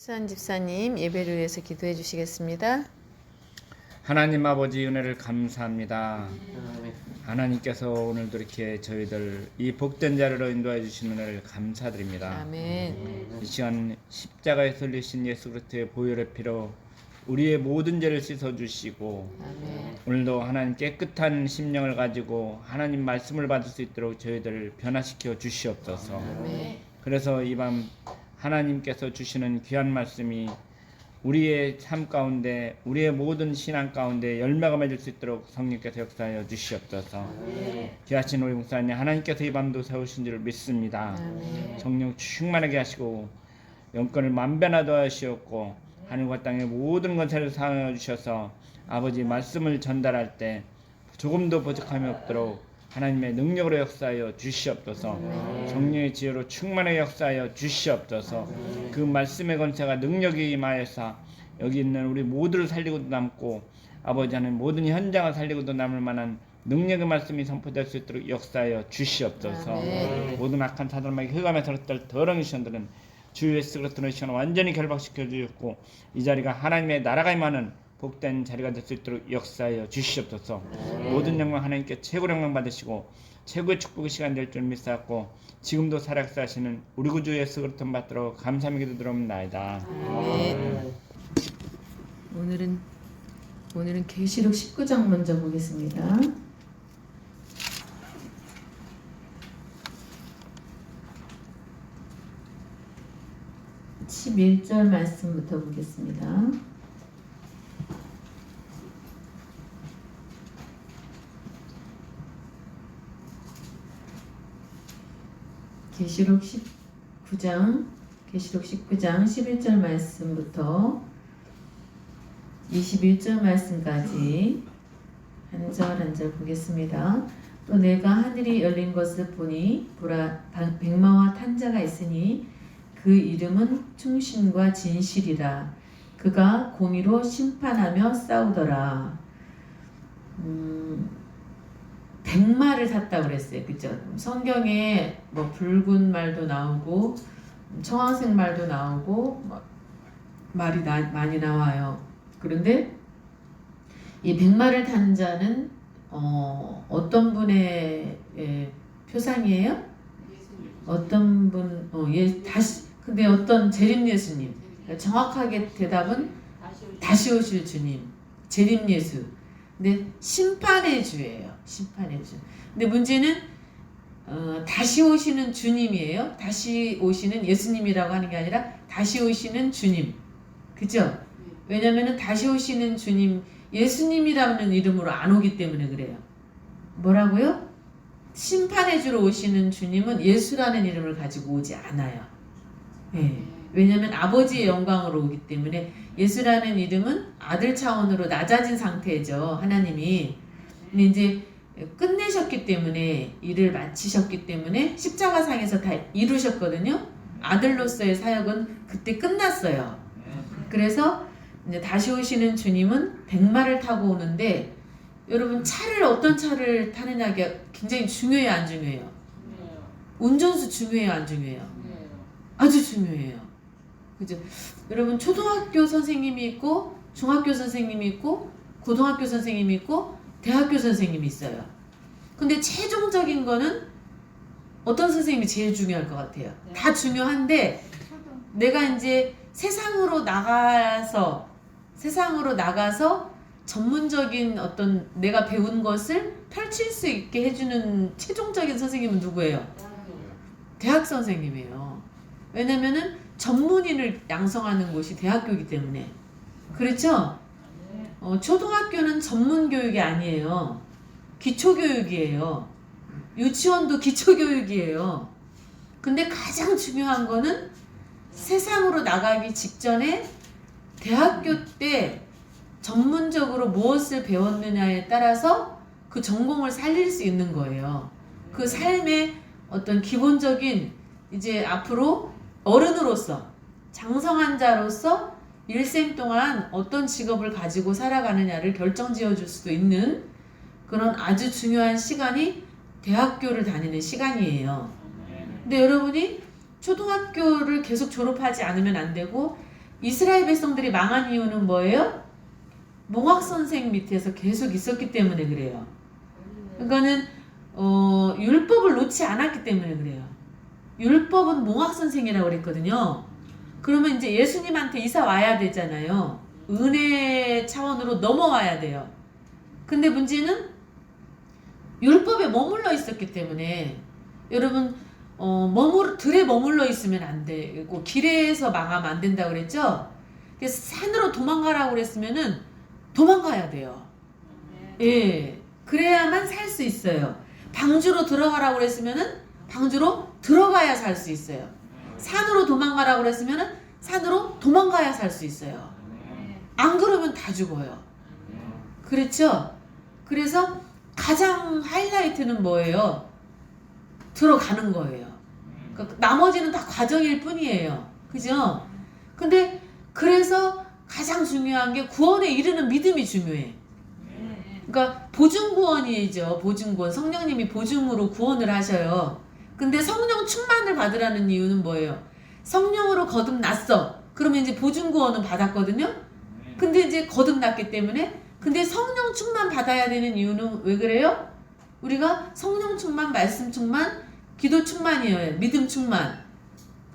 수한 집사님 예배를 위해서 기도해 주시겠습니다. 하나님 아버지 은혜를 감사합니다. 하나님께서 오늘도 이렇게 저희들 이 복된 자리로 인도해 주신 은혜를 감사드립니다. 아멘. 이 시간 십자가에 설리신 예수 그리스도의 보혈의 피로 우리의 모든 죄를 씻어 주시고 아멘. 오늘도 하나님 깨끗한 심령을 가지고 하나님 말씀을 받을 수 있도록 저희들을 변화시켜 주시옵소서. 아멘. 그래서 이 밤 하나님께서 주시는 귀한 말씀이 우리의 삶 가운데 우리의 모든 신앙 가운데 열매가 맺을 수 있도록 성령께서 역사하여 주시옵소서. 귀하신 우리 목사님 하나님께서 이 밤도 세우신 줄 믿습니다. 아멘. 성령 충만하게 하시고 영권을 만변하게 하시옵고 하늘과 땅의 모든 권세를 사하여 주셔서 아버지 말씀을 전달할 때 조금도 부족함이 없도록 하나님의 능력으로 역사하여 주시옵소서. 성령의 지혜로 충만하게 역사하여 주시옵소서. 그 말씀의 권세가 능력이 임하여서 여기 있는 우리 모두를 살리고도 남고 아버지 하나님 모든 현장을 살리고도 남을 만한 능력의 말씀이 선포될 수 있도록 역사하여 주시옵소서. 아멘. 모든 악한 사단에게 흑암에 들었던 더러운 시험들은 주 예수 그리스도의 시간 완전히 결박시켜 주셨고 이 자리가 하나님의 나라가 임하는 복된 자리가 될 수 있도록 역사하여 주시옵소서. 모든 영광 하나님께 최고의 영광 받으시고 최고의 축복의 시간 될 줄 믿사옵고 지금도 살아계시는 우리 구주 예수 그리스도 받도록 감사하며 기도드리옵나이다. 아멘. 오늘은 계시록 19장 먼저 보겠습니다. (11절) 말씀부터 보겠습니다. 계시록 19장 11절 말씀부터 21절 말씀까지 한 절 한 절 보겠습니다. 또 내가 하늘이 열린 것을 보니 보라 백마와 탄자가 있으니 그 이름은 충신과 진실이라. 그가 공의로 심판하며 싸우더라. 백마를 탔다고 그랬어요. 그죠? 성경에 뭐 붉은 말도 나오고 청황색 말도 나오고 말이 많이 나와요. 그런데 이 백마를 탄 자는 어떤 분의 표상이에요? 어떤 분? 근데 어떤 재림 예수님. 정확하게 대답은 다시 오실 주님. 재림 예수. 근데 심판의 주예요. 심판의 주. 근데 문제는 다시 오시는 주님이에요. 다시 오시는 예수님이라고 하는 게 아니라 다시 오시는 주님. 그죠? 왜냐면은 다시 오시는 주님, 예수님이라는 이름으로 안 오기 때문에 그래요. 뭐라고요? 심판의 주로 오시는 주님은 예수라는 이름을 가지고 오지 않아요. 예. 왜냐면 아버지의 영광으로 오기 때문에 예수라는 이름은 아들 차원으로 낮아진 상태죠. 하나님이. 근데 이제 끝내셨기 때문에 일을 마치셨기 때문에 십자가상에서 다 이루셨거든요. 아들로서의 사역은 그때 끝났어요. 그래서 이제 다시 오시는 주님은 백마를 타고 오는데 여러분 어떤 차를 타느냐가 굉장히 중요해요, 안 중요해요? 운전수 중요해요, 안 중요해요? 아주 중요해요. 그죠? 여러분 초등학교 선생님이 있고 중학교 선생님이 있고 고등학교 선생님이 있고 대학교 선생님이 있어요. 근데 최종적인 거는 어떤 선생님이 제일 중요할 것 같아요? 다 중요한데 내가 이제 세상으로 나가서 전문적인 어떤 내가 배운 것을 펼칠 수 있게 해주는 최종적인 선생님은 누구예요? 대학 선생님이에요. 왜냐면은 전문인을 양성하는 곳이 대학교이기 때문에. 그렇죠? 초등학교는 전문교육이 아니에요. 기초교육이에요. 유치원도 기초교육이에요. 근데 가장 중요한 거는 세상으로 나가기 직전에 대학교 때 전문적으로 무엇을 배웠느냐에 따라서 그 전공을 살릴 수 있는 거예요. 그 삶의 어떤 기본적인 이제 앞으로 어른으로서 장성한 자로서 일생 동안 어떤 직업을 가지고 살아가느냐를 결정지어 줄 수도 있는 그런 아주 중요한 시간이 대학교를 다니는 시간이에요. 근데 여러분이 초등학교를 계속 졸업하지 않으면 안 되고 이스라엘 백성들이 망한 이유는 뭐예요? 몽학 선생 밑에서 계속 있었기 때문에 그래요. 그러니까는 율법을 놓지 않았기 때문에 그래요. 율법은 몽학 선생이라고 그랬거든요. 그러면 이제 예수님한테 이사 와야 되잖아요. 은혜 차원으로 넘어와야 돼요. 근데 문제는 율법에 머물러 있었기 때문에 여러분 들에 머물러 있으면 안 되고 길에서 망하면 안 된다고 그랬죠. 그래서 산으로 도망가라고 그랬으면은 도망가야 돼요. 예, 그래야만 살 수 있어요. 방주로 들어가라고 그랬으면은 방주로 들어가야 살 수 있어요. 산으로 도망가라고 그랬으면은 산으로 도망가야 살 수 있어요. 안 그러면 다 죽어요. 그렇죠? 그래서 가장 하이라이트는 뭐예요? 들어가는 거예요. 그러니까 나머지는 다 과정일 뿐이에요. 그죠? 근데 그래서 가장 중요한 게 구원에 이르는 믿음이 중요해. 그러니까 보증구원이죠. 보증구원. 성령님이 보증으로 구원을 하셔요. 근데 성령 충만을 받으라는 이유는 뭐예요? 성령으로 거듭났어. 그러면 이제 보증구원은 받았거든요. 근데 이제 거듭났기 때문에 근데 성령 충만 받아야 되는 이유는 왜 그래요? 우리가 성령 충만, 말씀 충만, 기도 충만이에요. 믿음 충만.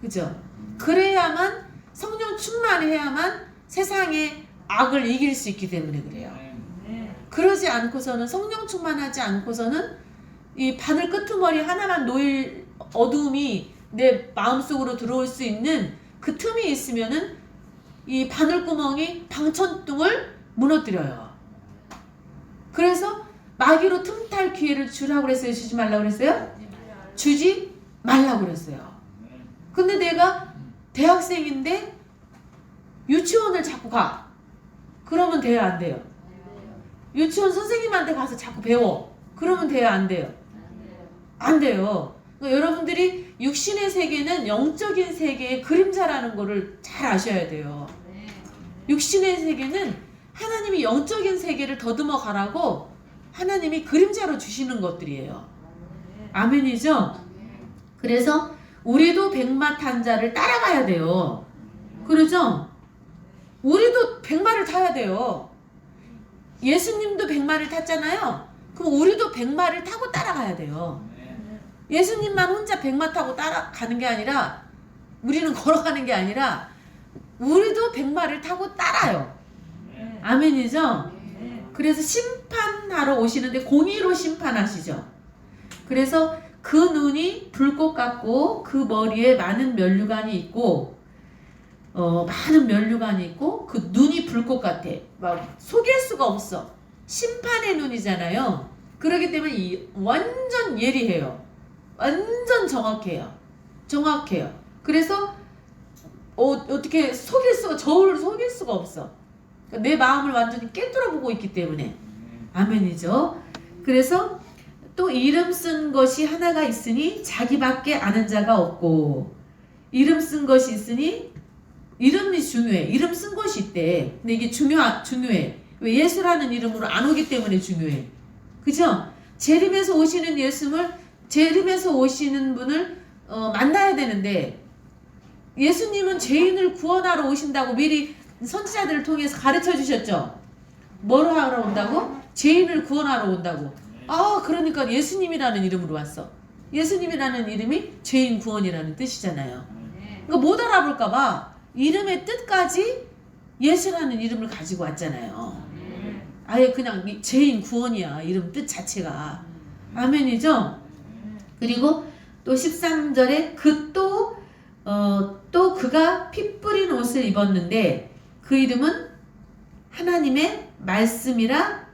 그죠? 그래야만 성령 충만해야만 세상의 악을 이길 수 있기 때문에 그래요. 그러지 않고서는 성령 충만하지 않고서는 이 바늘 끄트머리 하나만 놓일 어두움이 내 마음속으로 들어올 수 있는 그 틈이 있으면은 이 바늘구멍이 방천둥을 무너뜨려요. 그래서 마귀로 틈탈 기회를 주라고 그랬어요? 주지 말라고 그랬어요? 주지 말라고 그랬어요. 근데 내가 대학생인데 유치원을 자꾸 가. 그러면 돼요? 안 돼요? 유치원 선생님한테 가서 자꾸 배워. 그러면 돼요? 안 돼요? 안 돼요. 그러니까 여러분들이 육신의 세계는 영적인 세계의 그림자라는 거를 잘 아셔야 돼요. 육신의 세계는 하나님이 영적인 세계를 더듬어 가라고 하나님이 그림자로 주시는 것들이에요. 아멘이죠? 그래서 우리도 백마탄자를 따라가야 돼요. 그러죠? 우리도 백마를 타야 돼요. 예수님도 백마를 탔잖아요. 그럼 우리도 백마를 타고 따라가야 돼요. 예수님만 혼자 백마 타고 따라가는 게 아니라 우리는 걸어가는 게 아니라 우리도 백마를 타고 따라요. 아멘이죠? 그래서 심판하러 오시는데 공의로 심판하시죠. 그래서 그 눈이 불꽃 같고 그 머리에 많은 면류관이 있고 많은 면류관이 있고 그 눈이 불꽃 같아. 막 속일 수가 없어. 심판의 눈이잖아요. 그렇기 때문에 완전 예리해요. 완전 정확해요. 그래서 어떻게 저울을 속일 수가 없어. 내 마음을 완전히 꿰뚫어 보고 있기 때문에. 아멘이죠. 그래서 또 이름 쓴 것이 하나가 있으니 자기밖에 아는 자가 없고, 이름 쓴 것이 있으니 이름이 중요해. 이름 쓴 것이 있대. 근데 이게 중요해. 왜? 예수라는 이름으로 안 오기 때문에 중요해. 그죠? 재림에서 오시는 분을 만나야 되는데, 예수님은 죄인을 구원하러 오신다고 미리 선지자들을 통해서 가르쳐 주셨죠. 뭘 하러 온다고? 죄인을 구원하러 온다고. 그러니까 예수님이라는 이름으로 왔어. 예수님이라는 이름이 죄인 구원이라는 뜻이잖아요. 그러니까 못 알아볼까 봐 이름의 뜻까지 예수라는 이름을 가지고 왔잖아요. 아예 그냥 죄인 구원이야. 이름 뜻 자체가. 아멘이죠? 그리고 또 13절에 또 그가 피 뿌린 옷을 입었는데 그 이름은 하나님의 말씀이라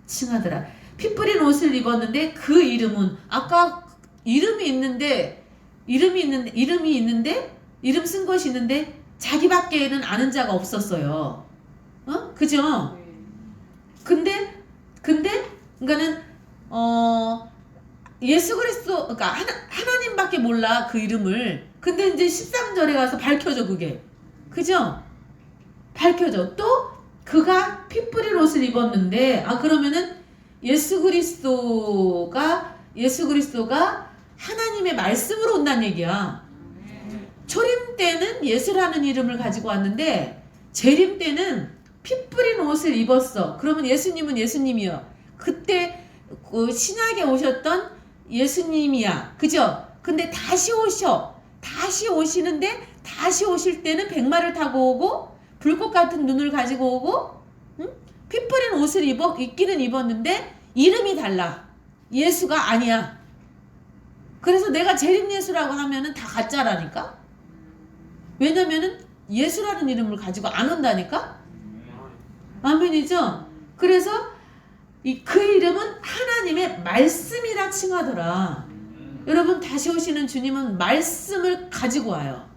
칭하더라. 피 뿌린 옷을 입었는데 그 이름은 아까 이름이 있는데 이름 쓴 것이 있는데 자기밖에는 아는 자가 없었어요. 그죠? 근데 그러니까는 예수 그리스도, 그러니까 하나님밖에 몰라 그 이름을. 근데 이제 13절에 가서 밝혀져 그게. 그죠? 밝혀져. 또 그가 피 뿌린 옷을 입었는데 그러면은 예수 그리스도가 하나님의 말씀으로 온다는 얘기야. 초림 때는 예수라는 이름을 가지고 왔는데 재림 때는 피 뿌린 옷을 입었어. 그러면 예수님은 예수님이요. 그때 그 신약에 오셨던 예수님이야. 그죠? 근데 다시 오셔. 다시 오시는데 다시 오실 때는 백마를 타고 오고 불꽃 같은 눈을 가지고 오고 피 뿌린 옷을 입기는 입었는데 이름이 달라. 예수가 아니야. 그래서 내가 재림 예수라고 하면은 다 가짜라니까. 왜냐면은 예수라는 이름을 가지고 안 온다니까. 아멘이죠. 그래서 그 이름은 하나님의 말씀이라 칭하더라. 여러분 다시 오시는 주님은 말씀을 가지고 와요.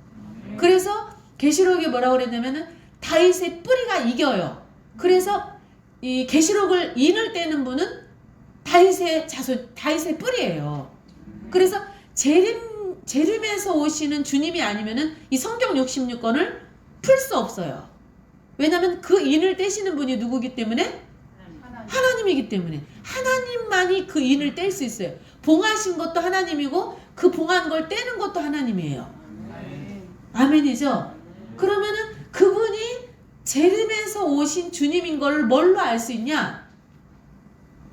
그래서 계시록에 뭐라고 그랬냐면은 다윗의 뿌리가 이겨요. 그래서 이 계시록을 인을 떼는 분은 다윗의 자손, 다윗의 뿌리예요. 그래서 재림에서 오시는 주님이 아니면은 이 성경 66권을 풀 수 없어요. 왜냐면 그 인을 떼시는 분이 누구기 때문에? 하나님이기 때문에. 하나님만이 그 인을 뗄 수 있어요. 봉하신 것도 하나님이고 그 봉한 걸 떼는 것도 하나님이에요. 아멘이죠? 그러면은 그분이 재림에서 오신 주님인 걸 뭘로 알 수 있냐?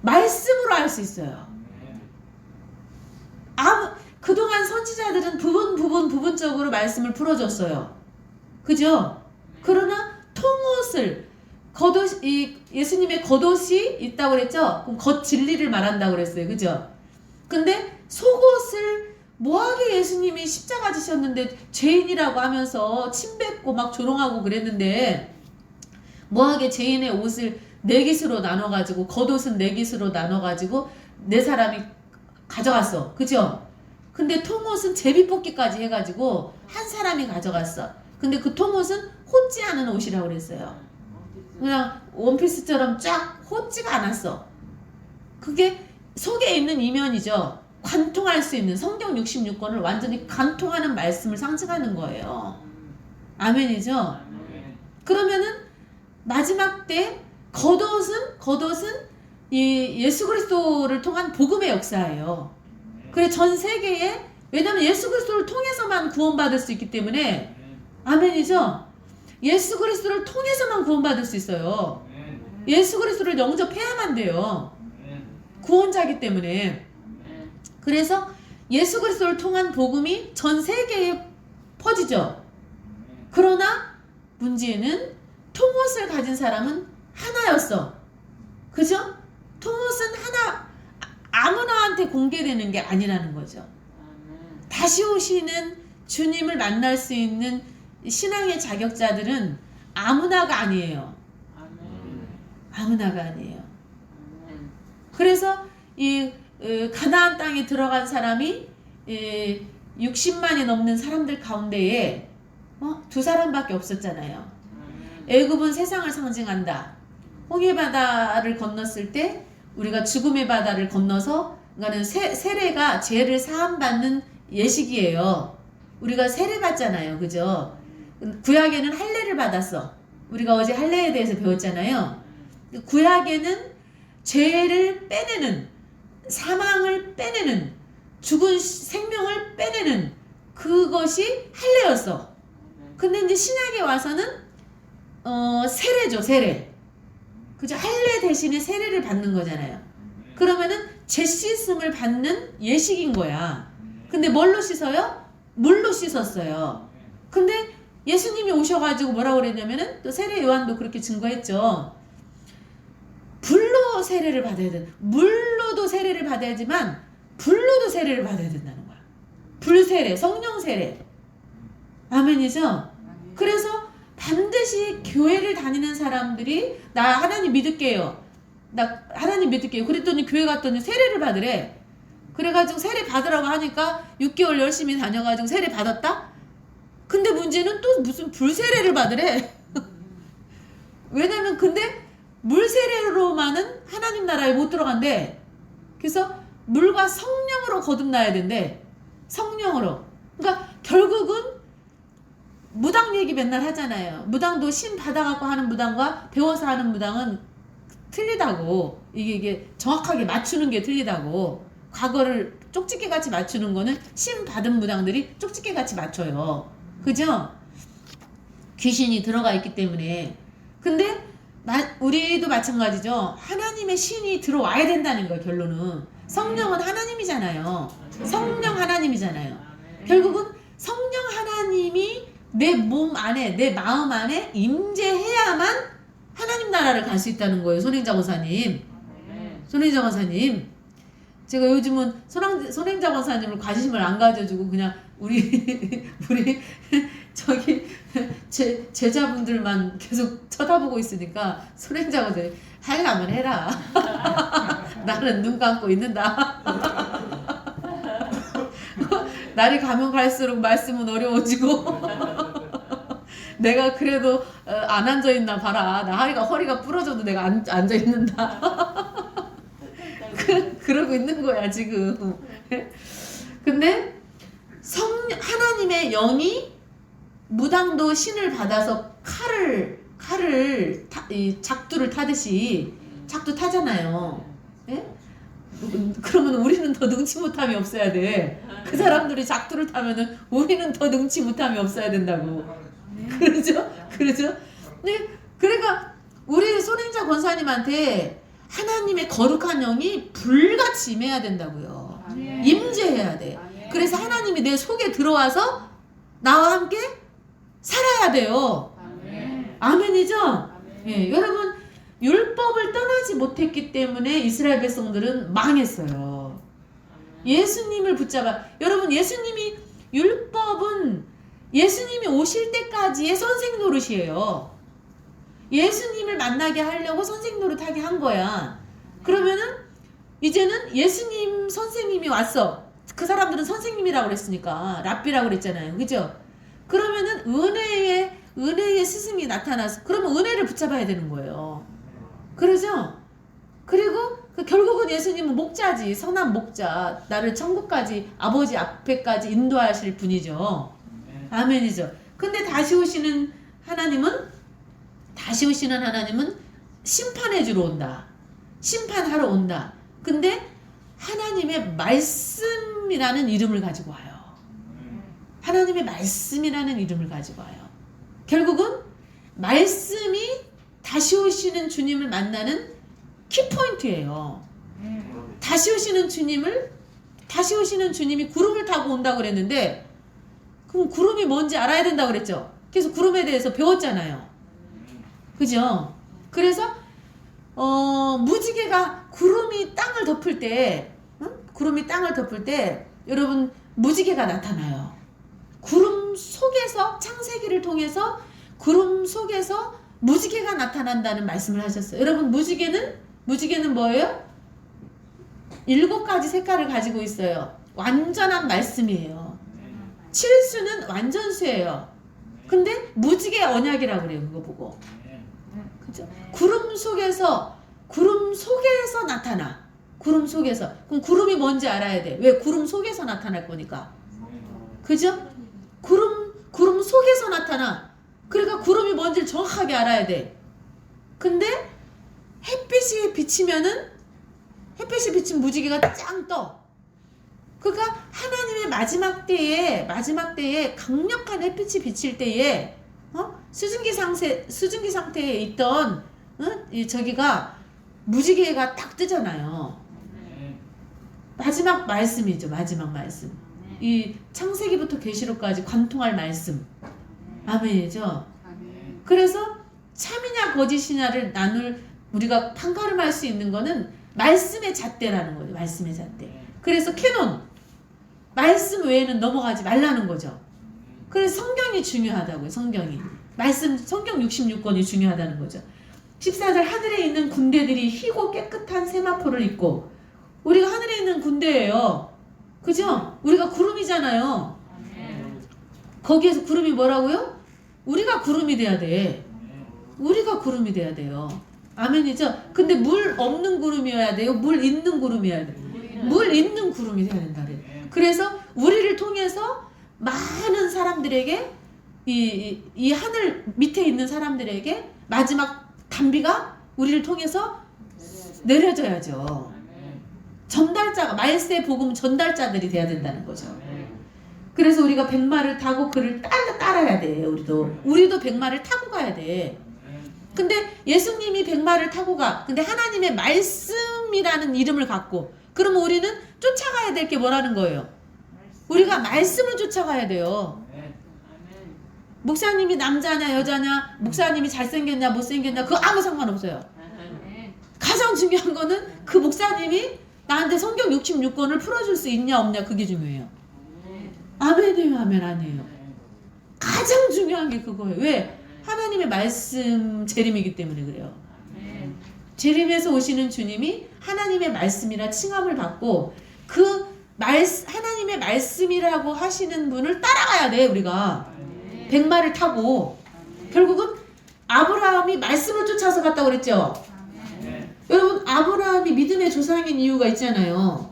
말씀으로 알 수 있어요. 그동안 선지자들은 부분적으로 말씀을 풀어줬어요. 그죠? 그러나 통옷을 예수님의 겉옷이 있다고 그랬죠? 그럼 겉 진리를 말한다고 그랬어요. 그죠? 근데 속옷을 뭐하게 예수님이 십자가 지셨는데 죄인이라고 하면서 침 뱉고 막 조롱하고 그랬는데 뭐하게 죄인의 옷을 네 깃으로 나눠가지고 겉옷은 네 깃으로 나눠가지고 네 사람이 가져갔어. 그죠? 근데 통옷은 제비뽑기까지 해가지고 한 사람이 가져갔어. 근데 그 통옷은 헛지 않은 옷이라고 그랬어요. 그냥 원피스처럼 쫙 헛지가 않았어. 그게 속에 있는 이면이죠. 관통할 수 있는 성경 66권을 완전히 관통하는 말씀을 상징하는 거예요. 아멘이죠? 그러면은 마지막 때 겉옷은 이 예수 그리스도를 통한 복음의 역사예요. 그래 전 세계에 왜냐면 예수 그리스도를 통해서만 구원받을 수 있기 때문에 아멘이죠? 예수 그리스도를 통해서만 구원받을 수 있어요. 예수 그리스도를 영접해야만 돼요. 구원자이기 때문에. 그래서 예수 그리스도를 통한 복음이 전 세계에 퍼지죠. 그러나 문제는 통옷을 가진 사람은 하나였어. 그죠? 통옷은 아무나한테 공개되는 게 아니라는 거죠. 다시 오시는 주님을 만날 수 있는 신앙의 자격자들은 아무나가 아니에요. 아무나가 아니에요. 그래서 이 가나안 땅에 들어간 사람이 60만이 넘는 사람들 가운데에 두 사람밖에 없었잖아요. 애굽은 세상을 상징한다. 홍해바다를 건넜을 때 우리가 죽음의 바다를 건너서 그러니까는 세례가 죄를 사함받는 예식이에요. 우리가 세례 받잖아요. 그죠? 구약에는 할례를 받았어. 우리가 어제 할례에 대해서 배웠잖아요. 구약에는 죄를 빼내는, 사망을 빼내는, 죽은 생명을 빼내는 그것이 할례였어. 근데 이제 신약에 와서는 세례죠. 세례. 그죠? 할례 대신에 세례를 받는 거잖아요. 그러면은 죄 씻음을 받는 예식인 거야. 근데 뭘로 씻어요? 물로 씻었어요. 근데 예수님이 오셔가지고 뭐라고 그랬냐면은 또 세례 요한도 그렇게 증거했죠. 불로 세례를 받아야 돼. 물로도 세례를 받아야지만 불로도 세례를 받아야 된다는 거야. 불세례, 성령 세례. 아멘이죠? 그래서 반드시 교회를 다니는 사람들이 나 하나님 믿을게요. 나 하나님 믿을게요. 그랬더니 교회 갔더니 세례를 받으래. 그래가지고 세례 받으라고 하니까 6개월 열심히 다녀가지고 세례 받았다? 근데 문제는 또 무슨 불세례를 받으래. 왜냐면 근데 물세례로만은 하나님 나라에 못 들어간대. 그래서 물과 성령으로 거듭나야 된대. 성령으로. 그러니까 결국은 무당 얘기 맨날 하잖아요. 무당도 신 받아갖고 하는 무당과 배워서 하는 무당은 틀리다고. 이게 정확하게 맞추는 게 틀리다고. 과거를 쪽집게 같이 맞추는 거는 신 받은 무당들이 쪽집게 같이 맞춰요. 그죠? 귀신이 들어가 있기 때문에. 근데 우리도 마찬가지죠. 하나님의 신이 들어와야 된다는 거예요. 결론은 성령은 하나님이잖아요. 성령 하나님이잖아요. 결국은 성령 하나님이 내 몸 안에, 내 마음 안에 임재해야만 하나님 나라를 갈 수 있다는 거예요. 손행자 권사님. 손행자 권사님. 제가 요즘은 손행자 권사님을 관심을 안 가져주고 그냥 우리 저기 제자분들만 계속 쳐다보고 있으니까 손행자 권사님 하려면 해라. 나는 눈 감고 있는다. 날이 가면 갈수록 말씀은 어려워지고 내가 그래도 안 앉아있나 봐라. 나 허리가 부러져도 내가 앉아있는다. 그러고 있는 거야 지금. 근데 하나님의 영이 무당도 신을 받아서 작두를 타듯이 작두 타잖아요. 예? 그러면 우리는 더 능치 못함이 없어야 돼. 그 사람들이 작두를 타면은 우리는 더 능치 못함이 없어야 된다고. 그러죠? 네, 그러니까 우리 손행자 권사님한테 하나님의 거룩한 영이 불같이 임해야 된다고요. 임재해야 돼. 그래서 하나님이 내 속에 들어와서 나와 함께 살아야 돼요. 아멘이죠? 예, 여러분 율법을 떠나지 못했기 때문에 이스라엘 백성들은 망했어요. 예수님을 붙잡아. 여러분 예수님이 오실 때까지의 선생 노릇이에요. 예수님을 만나게 하려고 선생 노릇하게 한 거야. 그러면은 이제는 예수님 선생님이 왔어. 그 사람들은 선생님이라고 그랬으니까 랍비라고 그랬잖아요. 그죠? 그러면은 은혜의 스승이 나타나서 그러면 은혜를 붙잡아야 되는 거예요. 그러죠? 그리고 결국은 예수님은 목자지. 선한 목자. 나를 천국까지 아버지 앞에까지 인도하실 분이죠. 아멘이죠. 근데 다시 오시는 하나님은 심판해 주러 온다. 심판하러 온다. 근데 하나님의 말씀이라는 이름을 가지고 와요. 하나님의 말씀이라는 이름을 가지고 와요. 결국은 말씀이 다시 오시는 주님을 만나는 키포인트예요. 다시 오시는 주님이 구름을 타고 온다고 그랬는데 그럼 구름이 뭔지 알아야 된다고 그랬죠. 그래서 구름에 대해서 배웠잖아요. 그죠? 그래서 무지개가 구름이 땅을 덮을 때 여러분 무지개가 나타나요. 구름 속에서 창세기를 통해서 구름 속에서 무지개가 나타난다는 말씀을 하셨어요. 여러분 무지개는 뭐예요? 7가지 색깔을 가지고 있어요. 완전한 말씀이에요. 칠수는 완전수예요. 근데 무지개 언약이라고 그래요. 그거 보고. 그죠? 구름 속에서 나타나. 구름 속에서. 그럼 구름이 뭔지 알아야 돼. 왜? 구름 속에서 나타날 거니까. 그죠? 구름 속에서 나타나. 그러니까 구름이 뭔지를 정확하게 알아야 돼. 근데 햇빛이 비치면 무지개가 짱 떠. 그러니까 하나님의 마지막 때에 강력한 햇빛이 비칠 때에 수증기 상태에 있던 저기가 무지개가 딱 뜨잖아요. 마지막 말씀이죠. 마지막 말씀. 이 창세기부터 계시록까지 관통할 말씀. 아멘이죠. 그래서 참이냐 거짓이냐를 우리가 판가름할 수 있는 거는 말씀의 잣대라는 거죠. 말씀의 잣대. 그래서 캐논 말씀 외에는 넘어가지 말라는 거죠. 그래서 성경이 중요하다고요. 성경 66권이 중요하다는 거죠. 14절 하늘에 있는 군대들이 희고 깨끗한 세마포를 입고 우리가 하늘에 있는 군대예요. 그죠? 우리가 구름이잖아요. 거기에서 구름이 뭐라고요? 우리가 구름이 돼야 돼. 우리가 구름이 돼야 돼요. 아멘이죠? 근데 물 없는 구름이어야 돼요? 물 있는 구름이어야 돼요? 물 있는 구름이 돼야 된다. 그래서 우리를 통해서 많은 사람들에게 이 하늘 밑에 있는 사람들에게 마지막 단비가 우리를 통해서 내려져야죠. 말세 복음 전달자들이 돼야 된다는 거죠. 그래서 우리가 백마를 타고 그를 따라야 돼. 우리도 백마를 타고 가야 돼. 근데 예수님이 백마를 타고 가. 근데 하나님의 말씀이라는 이름을 갖고, 그러면 우리는 쫓아가야 될 게 뭐라는 거예요? 우리가 말씀을 쫓아가야 돼요. 목사님이 남자냐 여자냐, 목사님이 잘생겼냐 못생겼냐, 그거 아무 상관없어요. 가장 중요한 거는 그 목사님이 나한테 성경 66권을 풀어줄 수 있냐 없냐, 그게 중요해요. 아멘이에요, 아멘 아니에요. 가장 중요한 게 그거예요. 왜? 하나님의 말씀 재림이기 때문에 그래요. 재림에서 오시는 주님이 하나님의 말씀이라 칭함을 받고, 그 하나님의 말씀이라고 하시는 분을 따라가야 돼. 우리가 백마를 타고. 결국은 아브라함이 말씀을 쫓아서 갔다고 그랬죠. 여러분, 아브라함이 믿음의 조상인 이유가 있잖아요.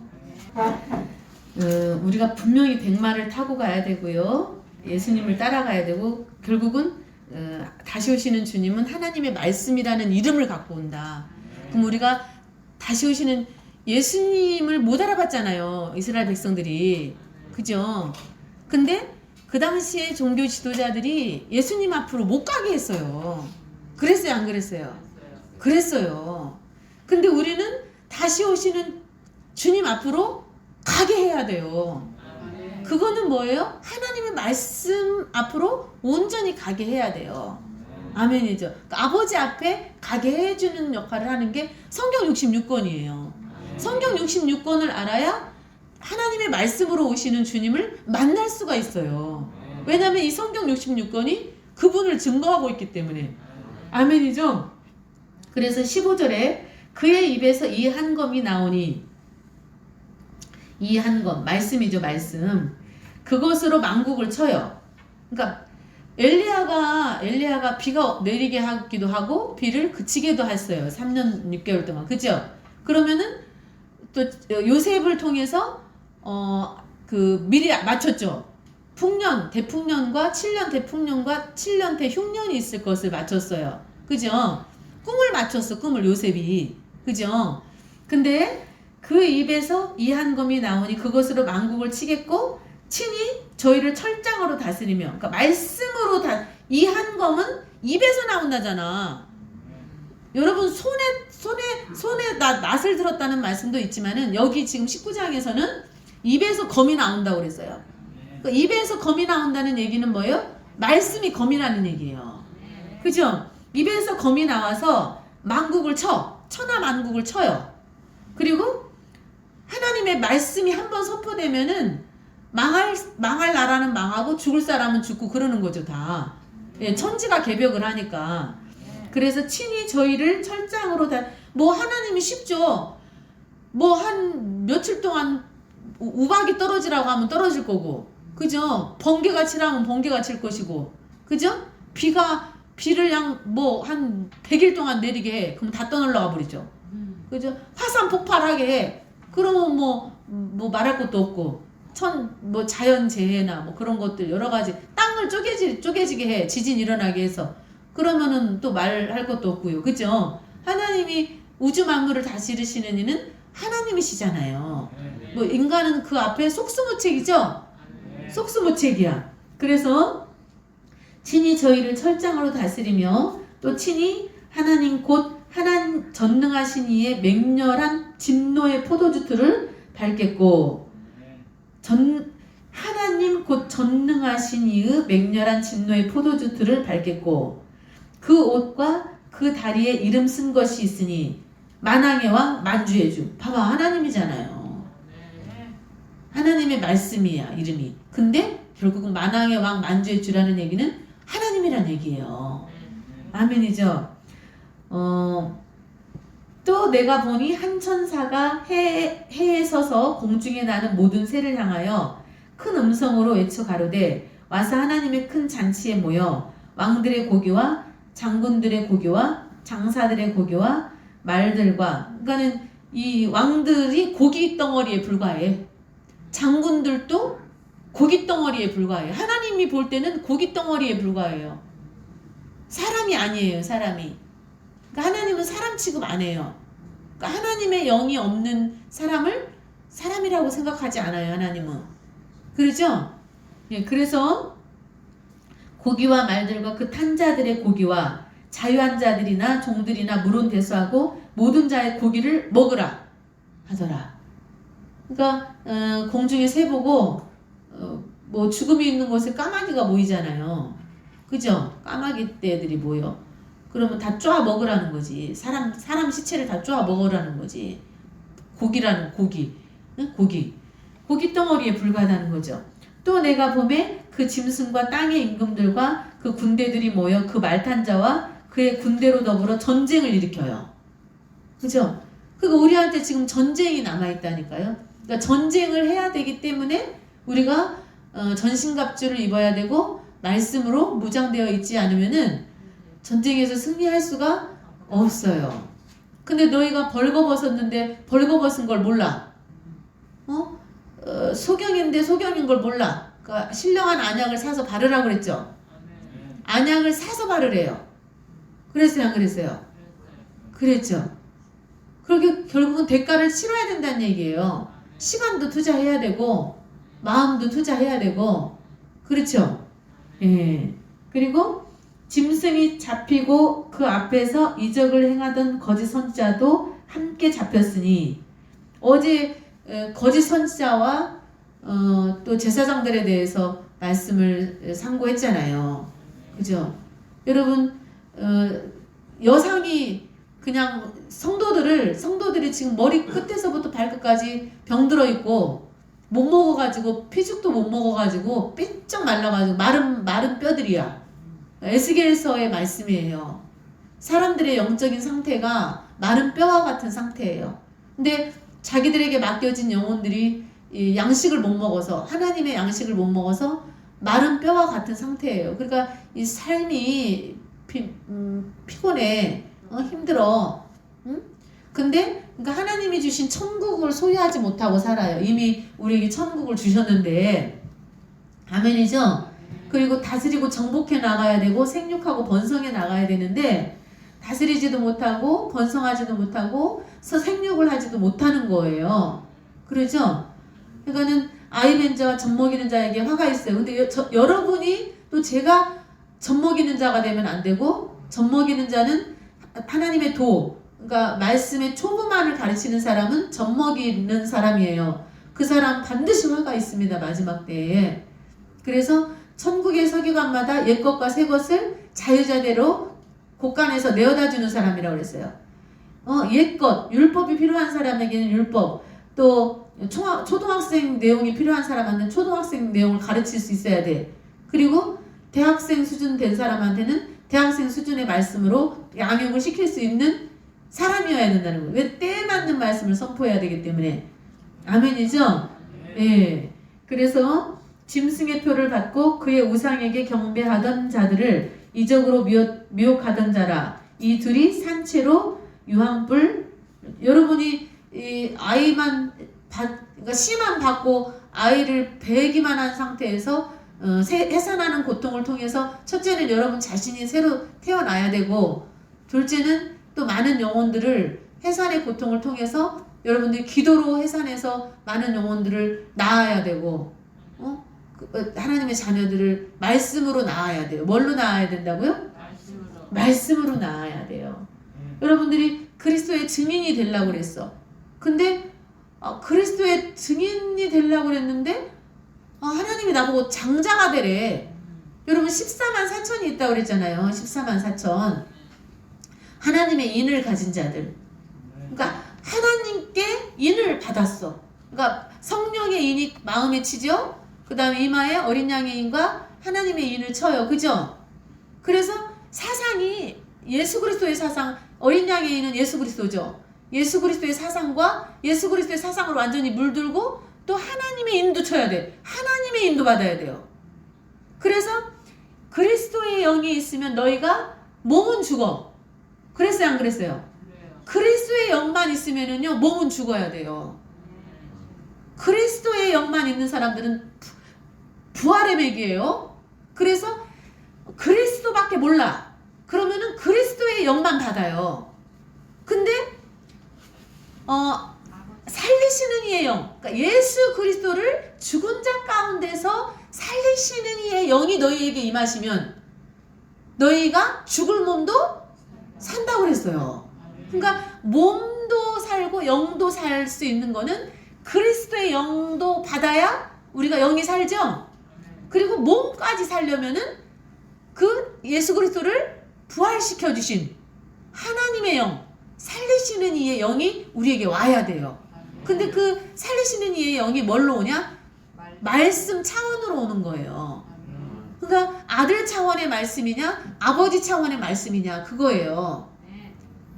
우리가 분명히 백마를 타고 가야 되고요. 예수님을 따라가야 되고, 결국은 다시 오시는 주님은 하나님의 말씀이라는 이름을 갖고 온다. 그럼 우리가 다시 오시는 예수님을 못 알아봤잖아요. 이스라엘 백성들이. 그죠? 근데 그 당시에 종교 지도자들이 예수님 앞으로 못 가게 했어요. 그랬어요, 안 그랬어요? 그랬어요. 근데 우리는 다시 오시는 주님 앞으로 가게 해야 돼요. 그거는 뭐예요? 하나님의 말씀 앞으로 온전히 가게 해야 돼요. 아멘이죠. 그러니까 아버지 앞에 가게 해주는 역할을 하는 게 성경 66권이에요. 성경 66권을 알아야 하나님의 말씀으로 오시는 주님을 만날 수가 있어요. 왜냐하면 이 성경 66권이 그분을 증거하고 있기 때문에. 아멘이죠. 그래서 15절에 그의 입에서 이 한 검이 나오니, 이 한 검, 말씀이죠, 말씀. 그것으로 만국을 쳐요. 그러니까 엘리야가 비가 내리게 하기도 하고 비를 그치게도 했어요. 3년 6개월 동안. 그죠? 그러면은 또 요셉을 통해서 미리 맞췄죠. 대풍년과 7년 대풍년과 7년 대흉년이 있을 것을 맞췄어요. 그죠? 꿈을 맞췄어. 꿈을 요셉이. 그죠? 근데 그 입에서 이 한 검이 나오니 그것으로 만국을 치겠고 친히 저희를 철장으로 다스리며. 그러니까 말씀으로 이 한 검은 입에서 나온다잖아. 여러분 손에 낫을 들었다는 말씀도 있지만은 여기 지금 19장에서는 입에서 검이 나온다고 그랬어요. 그러니까 입에서 검이 나온다는 얘기는 뭐예요? 말씀이 검이라는 얘기예요. 그죠? 입에서 검이 나와서 만국을 천하 만국을 쳐요. 그리고 하나님의 말씀이 한번 선포되면은 망할 나라는 망하고 죽을 사람은 죽고 그러는 거죠, 다. 예, 천지가 개벽을 하니까. 그래서 친히 저희를 철장으로 하나님이 쉽죠. 한 며칠 동안 우박이 떨어지라고 하면 떨어질 거고, 그죠? 번개가 치라면 번개가 칠 것이고, 그죠? 비를 한 100일 동안 내리게 해. 그럼 다 떠날라가 버리죠. 그죠? 화산 폭발하게 해. 그러면 말할 것도 없고, 자연재해나 그런 것들 여러 가지, 땅을 쪼개지게 해. 지진 일어나게 해서. 그러면은 또 말할 것도 없고요. 그죠? 하나님이 우주 만물을 다스리시는 이는 하나님이시잖아요. 인간은 그 앞에 속수무책이죠? 속수무책이야. 그래서 친히 저희를 철장으로 다스리며 또 친히 하나님 곧 하나님 전능하신 이의 맹렬한 진노의 포도주틀을 밟겠고, 하나님 곧 전능하신 이의 맹렬한 진노의 포도주틀을 밟겠고 그 옷과 그 다리에 이름 쓴 것이 있으니 만왕의 왕 만주의 주. 봐봐, 하나님이잖아요. 하나님의 말씀이야, 이름이. 근데 결국은 만왕의 왕 만주의 주라는 얘기는 하나님이란 얘기예요. 아멘이죠. 또 내가 보니 한 천사가 해에 서서 공중에 나는 모든 새를 향하여 큰 음성으로 외쳐 가로되 와서 하나님의 큰 잔치에 모여 왕들의 고기와 장군들의 고기와 장사들의 고기와 말들과, 그러니까는 이 왕들이 고기 덩어리에 불과해. 장군들도 고기 덩어리에 불과해요. 하나님이 볼 때는 고기 덩어리에 불과해요. 사람이 아니에요, 사람이. 그러니까 하나님은 사람 취급 안 해요. 그러니까 하나님의 영이 없는 사람을 사람이라고 생각하지 않아요, 하나님은. 그렇죠? 예, 그래서 고기와 말들과 그 탄 자들의 고기와 자유한 자들이나 종들이나 물은 대수하고 모든 자의 고기를 먹으라 하더라. 그러니까 공중에 새 보고 뭐 죽음이 있는 곳에 까마귀가 모이잖아요. 그죠? 까마귀 떼들이 모여. 그러면 다 쪼아 먹으라는 거지. 사람 시체를 다 쪼아 먹으라는 거지. 고기라는 고기. 응? 고기 덩어리에 불과하다는 거죠. 또 내가 봄에 그 짐승과 땅의 임금들과 그 군대들이 모여 그 말탄자와 그의 군대로 더불어 전쟁을 일으켜요. 그죠? 그러니까 우리한테 지금 전쟁이 남아있다니까요. 그러니까 전쟁을 해야 되기 때문에 우리가 전신갑주를 입어야 되고 말씀으로 무장되어 있지 않으면은 전쟁에서 승리할 수가 없어요. 근데 너희가 벌거벗었는데 벌거벗은 걸 몰라. 소경인데 소경인 걸 몰라. 그러니까 신령한 안약을 사서 바르라고 그랬죠. 안약을 사서 바르래요. 그랬어요, 안 그랬어요? 그랬죠. 그렇게 결국은 대가를 치러야 된다는 얘기예요. 시간도 투자해야 되고 마음도 투자해야 되고 그렇죠. 예. 그리고 짐승이 잡히고 그 앞에서 이적을 행하던 거짓 선지자도 함께 잡혔으니 어제 거짓 선지자와 또 제사장들에 대해서 말씀을 상고했잖아요. 그죠? 여러분 여상이 그냥 성도들이 지금 머리 끝에서부터 발끝까지 병들어 있고 못 먹어가지고 피죽도 못 먹어가지고 삐쩍 말라가지고 마른 뼈들이야. 에스겔서의 말씀이에요. 사람들의 영적인 상태가 마른 뼈와 같은 상태예요. 근데 자기들에게 맡겨진 영혼들이 이 양식을 못 먹어서 하나님의 양식을 못 먹어서 마른 뼈와 같은 상태예요. 그러니까 이 삶이 피곤해, 힘들어. 응? 근데 그러니까 하나님이 주신 천국을 소유하지 못하고 살아요. 이미 우리에게 천국을 주셨는데 아멘이죠. 그리고 다스리고 정복해 나가야 되고 생육하고 번성해 나가야 되는데 다스리지도 못하고 번성하지도 못하고 생육을 하지도 못하는 거예요. 그렇죠? 그러니까는 아이낸 자와 젖먹이는 자에게 화가 있어요. 근데 여러분이 또 제가 젖먹이는 자가 되면 안 되고 젖먹이는 자는 하나님의 그러니까 말씀의 초보만을 가르치는 사람은 젖먹이는 사람이에요. 그 사람 반드시 화가 있습니다. 마지막 때에. 그래서 천국의 서기관마다 옛것과 새것을 자유자대로 곳간에서 내어다주는 사람이라고 그랬어요. 옛것, 율법이 필요한 사람에게는 율법, 또 초등학생 내용이 필요한 사람한테는 초등학생 내용을 가르칠 수 있어야 돼. 그리고 대학생 수준 된 사람한테는 대학생 수준의 말씀으로 양육을 시킬 수 있는 사람이어야 된다는 거예요. 왜 때에 맞는 말씀을 선포해야 되기 때문에. 아멘이죠? 예. 그래서 짐승의 표를 받고 그의 우상에게 경배하던 자들을 이적으로 미혹하던 자라. 이 둘이 산채로 유황불. 여러분이 이 아이만 그러니까 씨만 받고 아이를 배기만 한 상태에서 해산하는 고통을 통해서 첫째는 여러분 자신이 새로 태어나야 되고 둘째는 또 많은 영혼들을 해산의 고통을 통해서 여러분들이 기도로 해산해서 많은 영혼들을 낳아야 되고 하나님의 자녀들을 말씀으로 낳아야 돼요. 뭘로 낳아야 된다고요? 말씀으로 낳아야 돼요. 여러분들이 그리스도의 증인이 되려고 그랬어. 근데 그리스도의 증인이 되려고 그랬는데 하나님이 나보고 장자가 되래. 여러분 14만 4천이 있다고 그랬잖아요. 14만 4천. 하나님의 인을 가진 자들. 그러니까 하나님께 인을 받았어. 그러니까 성령의 인이 마음에 치죠. 그 다음에 이마에 어린 양의 인과 하나님의 인을 쳐요. 그죠? 그래서 사상이 예수 그리스도의 사상, 어린 양의 인은 예수 그리스도죠. 예수 그리스도의 사상과 예수 그리스도의 사상으로 완전히 물들고 또 하나님의 인도 쳐야 돼. 하나님의 인도 받아야 돼요. 그래서 그리스도의 영이 있으면 너희가 몸은 죽어. 그랬어요, 안 그랬어요? 그리스도의 영만 있으면은요, 몸은 죽어야 돼요. 그리스도의 영만 있는 사람들은 부활의 맥이에요. 그래서 그리스도밖에 몰라. 그러면은 그리스도의 영만 받아요. 근데 살리시는 이의 영, 그러니까 예수 그리스도를 죽은 자 가운데서 살리시는 이의 영이 너희에게 임하시면 너희가 죽을 몸도 산다고 그랬어요. 그러니까 몸도 살고 영도 살 수 있는 거는 그리스도의 영도 받아야 우리가 영이 살죠. 그리고 몸까지 살려면은 그 예수 그리스도를 부활시켜 주신 하나님의 영, 살리시는 이의 영이 우리에게 와야 돼요. 근데 그 살리시는 이의 영이 뭘로 오냐? 말씀 차원으로 오는 거예요. 그러니까 아들 차원의 말씀이냐 아버지 차원의 말씀이냐 그거예요.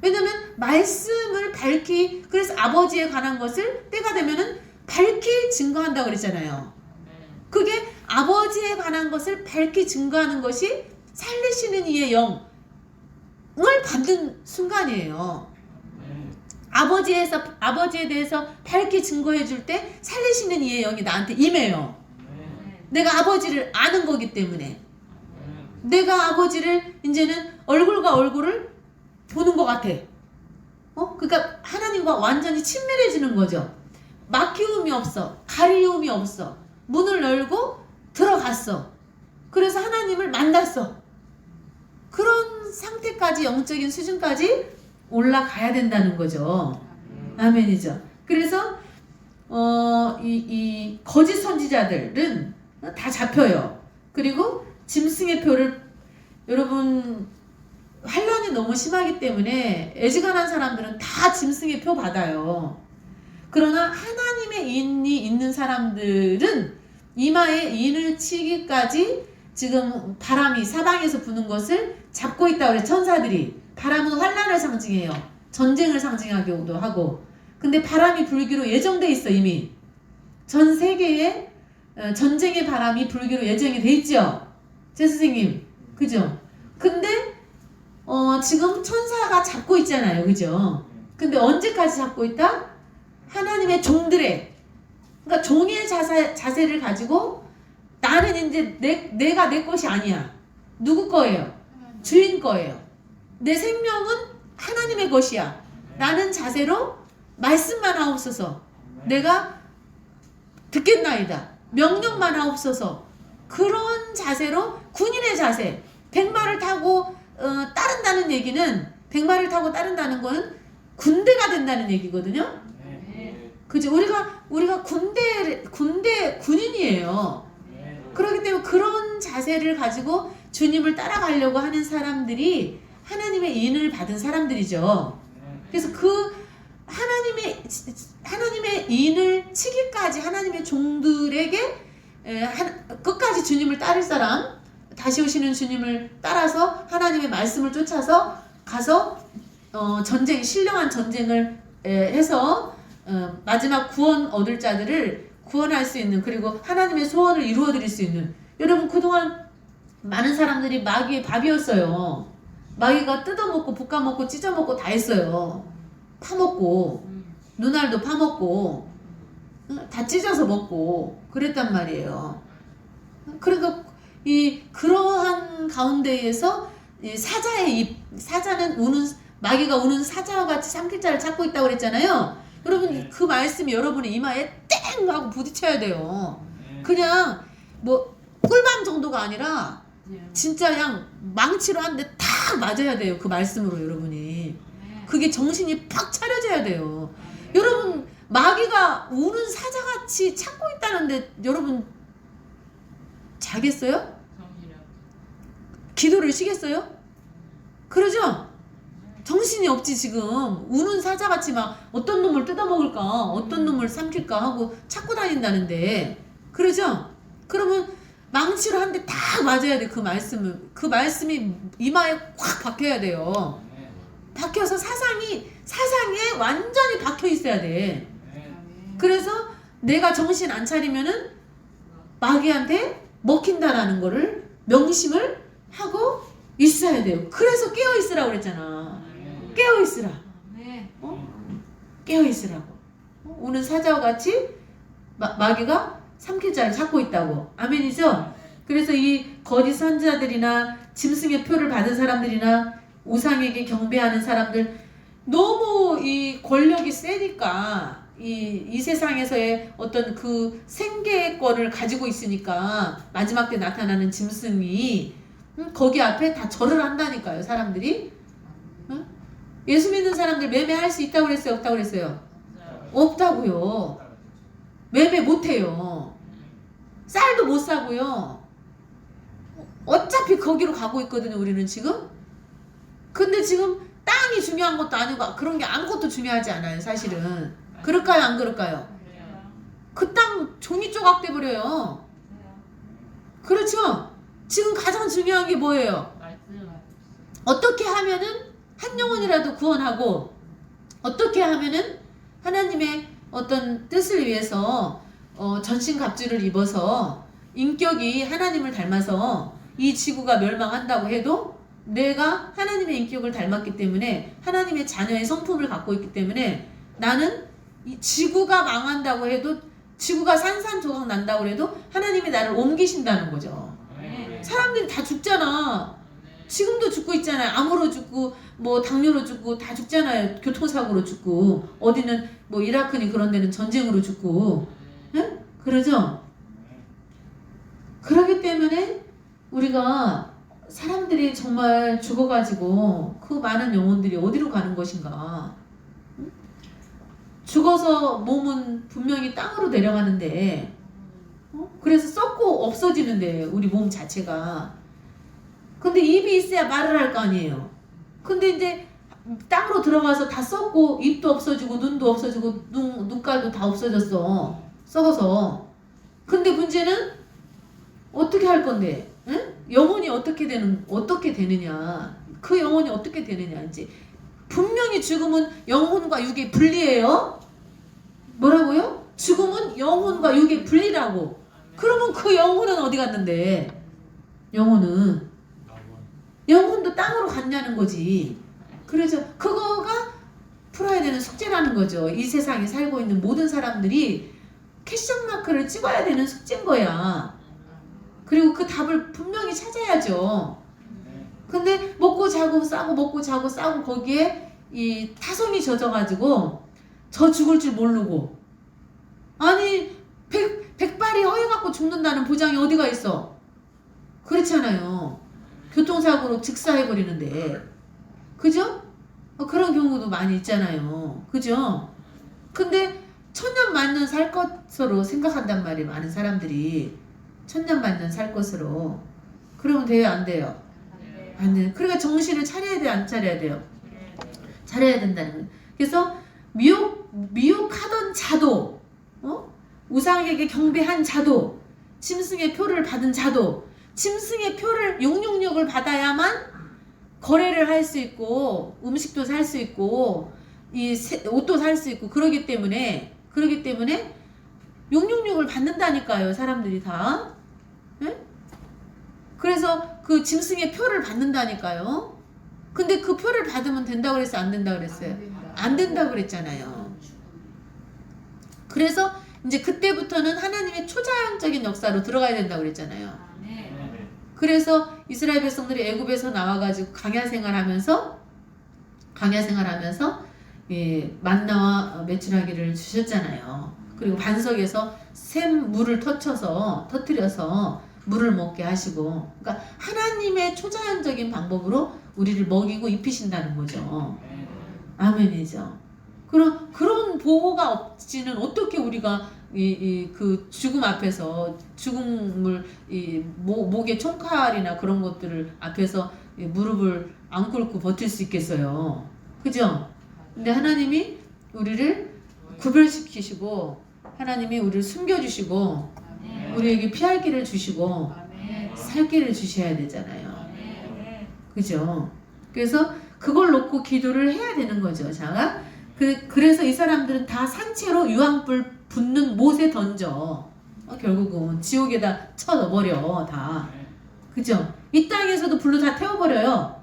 왜냐면 말씀을 밝히, 그래서 아버지에 관한 것을 때가 되면은 밝히 증거한다고 그랬잖아요. 그게 아버지에 관한 것을 밝히 증거하는 것이 살리시는 이의 영을 받는 순간이에요. 아버지에 대해서 밝히 증거해 줄 때 살리시는 이의 영이 나한테 임해요. 내가 아버지를 아는 거기 때문에. 내가 아버지를 이제는 얼굴과 얼굴을 보는 것 같아. 그러니까 하나님과 완전히 친밀해지는 거죠. 막히움이 없어. 가리움이 없어. 문을 열고 들어갔어. 그래서 하나님을 만났어. 그런 상태까지, 영적인 수준까지 올라가야 된다는 거죠. 아멘이죠. 그래서 이 거짓 선지자들은 다 잡혀요. 그리고 짐승의 표를, 여러분 환란이 너무 심하기 때문에 애지간한 사람들은 다 짐승의 표 받아요. 그러나 하나님의 인이 있는 사람들은 이마에 인을 치기까지 지금 바람이 사방에서 부는 것을 잡고 있다고 그래. 천사들이. 바람은 환란을 상징해요. 전쟁을 상징하기도 하고. 근데 바람이 불기로 예정돼 있어. 이미 전 세계에 전쟁의 바람이 불기로 예정이 돼 있죠. 제 선생님, 그죠? 근데 지금 천사가 잡고 있잖아요. 그죠? 근데 언제까지 잡고 있다? 하나님의 종들의, 그러니까 종의 자세를 가지고 나는 이제 내가 내 것이 아니야. 누구 거예요? 주인 거예요. 내 생명은 하나님의 것이야. 나는 자세로 말씀만 하옵소서. 내가 듣겠나이다. 명령만 하옵소서. 그런 자세로, 군인의 자세. 백마를 타고 따른다는 얘기는, 백마를 타고 따른다는 거는 군대가 된다는 얘기거든요. 그죠? 우리가 군인이에요. 그렇기 때문에 그런 자세를 가지고 주님을 따라가려고 하는 사람들이 하나님의 인을 받은 사람들이죠. 그래서 그 하나님의 인을 치기까지 하나님의 종들에게 끝까지 주님을 따를 사람, 다시 오시는 주님을 따라서 하나님의 말씀을 쫓아서 가서 신령한 전쟁을 해서 마지막 구원 얻을 자들을 구원할 수 있는, 그리고 하나님의 소원을 이루어 드릴 수 있는. 여러분 그동안 많은 사람들이 마귀의 밥이었어요. 마귀가 뜯어먹고 볶아먹고 찢어먹고 다 했어요. 파먹고 눈알도 파먹고 다 찢어서 먹고 그랬단 말이에요. 그러니까 그러한 가운데에서 사자는 마귀가 우는 사자와 같이 삼킬 자를 찾고 있다고 그랬잖아요. 여러분 그 말씀이 여러분의 이마에 땡 하고 부딪혀야 돼요. 그냥 뭐 꿀밤 정도가 아니라 진짜 그냥 망치로 한 대 탁 맞아야 돼요. 그 말씀으로 여러분이. 그게 정신이 팍 차려져야 돼요. 여러분 마귀가 우는 사자같이 찾고 있다는데 여러분 자겠어요? 기도를 쉬겠어요? 그러죠? 정신이 없지. 지금 우는 사자같이 막 어떤 놈을 뜯어먹을까, 어떤 놈을 삼킬까 하고 찾고 다닌다는데, 그러죠? 그러면 망치로 한 대 딱 맞아야 돼. 그 말씀이 이마에 확 박혀야 돼요. 박혀서 사상에 완전히 박혀 있어야 돼. 그래서 내가 정신 안 차리면은 마귀한테 먹힌다라는 거를 명심을 하고 있어야 돼요. 그래서 깨어 있으라고 그랬잖아. 깨어 있으라. 깨어 있으라고. 우는 사자와 같이 마귀가 삼킬 자를 찾고 있다고. 아멘이죠? 그래서 이 거짓 선지자들이나 짐승의 표를 받은 사람들이나 우상에게 경배하는 사람들, 너무 이 권력이 세니까 이 세상에서의 어떤 그 생계권을 가지고 있으니까 마지막 때 나타나는 짐승이 거기 앞에 다 절을 한다니까요, 사람들이. 응? 예수 믿는 사람들 매매할 수 있다고 그랬어요, 없다고 그랬어요? 없다고요. 매매 못해요. 쌀도 못 사고요. 어차피 거기로 가고 있거든요, 우리는 지금. 근데 지금 땅이 중요한 것도 아니고 그런 게 아무것도 중요하지 않아요, 사실은. 그럴까요, 안 그럴까요? 그 땅 종이 조각 돼버려요. 그렇죠? 지금 가장 중요한 게 뭐예요? 어떻게 하면은 한 영혼이라도 구원하고, 어떻게 하면은 하나님의 어떤 뜻을 위해서 전신갑주를 입어서 인격이 하나님을 닮아서 이 지구가 멸망한다고 해도 내가 하나님의 인격을 닮았기 때문에 하나님의 자녀의 성품을 갖고 있기 때문에 나는 이 지구가 망한다고 해도, 지구가 산산조각 난다고 해도 하나님이 나를 옮기신다는 거죠. 사람들이 다 죽잖아. 지금도 죽고 있잖아요. 암으로 죽고 뭐 당뇨로 죽고 다 죽잖아요. 교통사고로 죽고, 어디는 뭐 이라크니 그런 데는 전쟁으로 죽고. 응? 그러죠? 그렇기 때문에 우리가 사람들이 정말 죽어가지고 그 많은 영혼들이 어디로 가는 것인가. 응? 죽어서 몸은 분명히 땅으로 내려가는데, 그래서 썩고 없어지는데 우리 몸 자체가. 근데 입이 있어야 말을 할 거 아니에요. 근데 이제 땅으로 들어가서 다 썩고 입도 없어지고 눈도 없어지고 눈깔도 다 없어졌어, 썩어서. 근데 문제는 어떻게 할 건데? 응? 영혼이 어떻게 되느냐? 그 영혼이 어떻게 되느냐? 이제 분명히 죽음은 영혼과 육의 분리예요. 뭐라고요? 죽음은 영혼과 육의 분리라고. 그러면 그 영혼은 어디 갔는데? 영혼도 땅으로 갔냐는 거지. 그래서 그거가 풀어야 되는 숙제라는 거죠. 이 세상에 살고 있는 모든 사람들이 캐션 마크를 찍어야 되는 숙제인 거야. 그리고 그 답을 분명히 찾아야죠. 근데 먹고 자고 싸고 먹고 자고 싸고 거기에 이 타성이 젖어가지고 저 죽을 줄 모르고, 아니 백발이 허해갖고 죽는다는 보장이 어디가 있어? 그렇잖아요. 교통사고로 즉사해버리는데. 그죠? 그런 경우도 많이 있잖아요. 그죠? 근데 천년만년 살 것으로 생각한단 말이에요, 많은 사람들이. 천년만년 살 것으로. 그러면 돼요, 안 돼요? 안 돼요. 그러니까 정신을 차려야 돼요, 안 차려야 돼요? 차려야 된다는 거예요. 그래서 미혹하던 자도, 우상에게 경배한 자도, 짐승의 표를 받은 자도, 짐승의 표를 666을 받아야만 거래를 할 수 있고 음식도 살 수 있고 옷도 살 수 있고, 그러기 때문에 666을 받는다니까요, 사람들이 다. 네? 그래서 그 짐승의 표를 받는다니까요. 근데 그 표를 받으면 된다고 그랬어요, 안 된다고 그랬어요? 안 된다고 그랬잖아요. 그래서 이제 그때부터는 하나님의 초자연적인 역사로 들어가야 된다고 그랬잖아요. 그래서 이스라엘 백성들이 애굽에서 나와가지고 광야 생활하면서 만나와 메추라기를 주셨잖아요. 그리고 반석에서 샘물을 터뜨려서 물을 먹게 하시고, 그러니까 하나님의 초자연적인 방법으로 우리를 먹이고 입히신다는 거죠. 아멘이죠. 그런 보호가 없이는 어떻게 우리가 그 죽음 앞에서, 죽음을 목에 총칼이나 그런 것들을 앞에서 무릎을 안 꿇고 버틸 수 있겠어요. 그죠? 근데 하나님이 우리를 구별시키시고, 하나님이 우리를 숨겨주시고, 우리에게 피할 길을 주시고, 살 길을 주셔야 되잖아요. 그죠? 그래서 그걸 놓고 기도를 해야 되는 거죠. 자, 그래서 이 사람들은 다 산채로 유황불 붙는 못에 던져. 결국은 지옥에다 쳐넣어버려, 다. 그죠? 이 땅에서도 불로 다 태워버려요.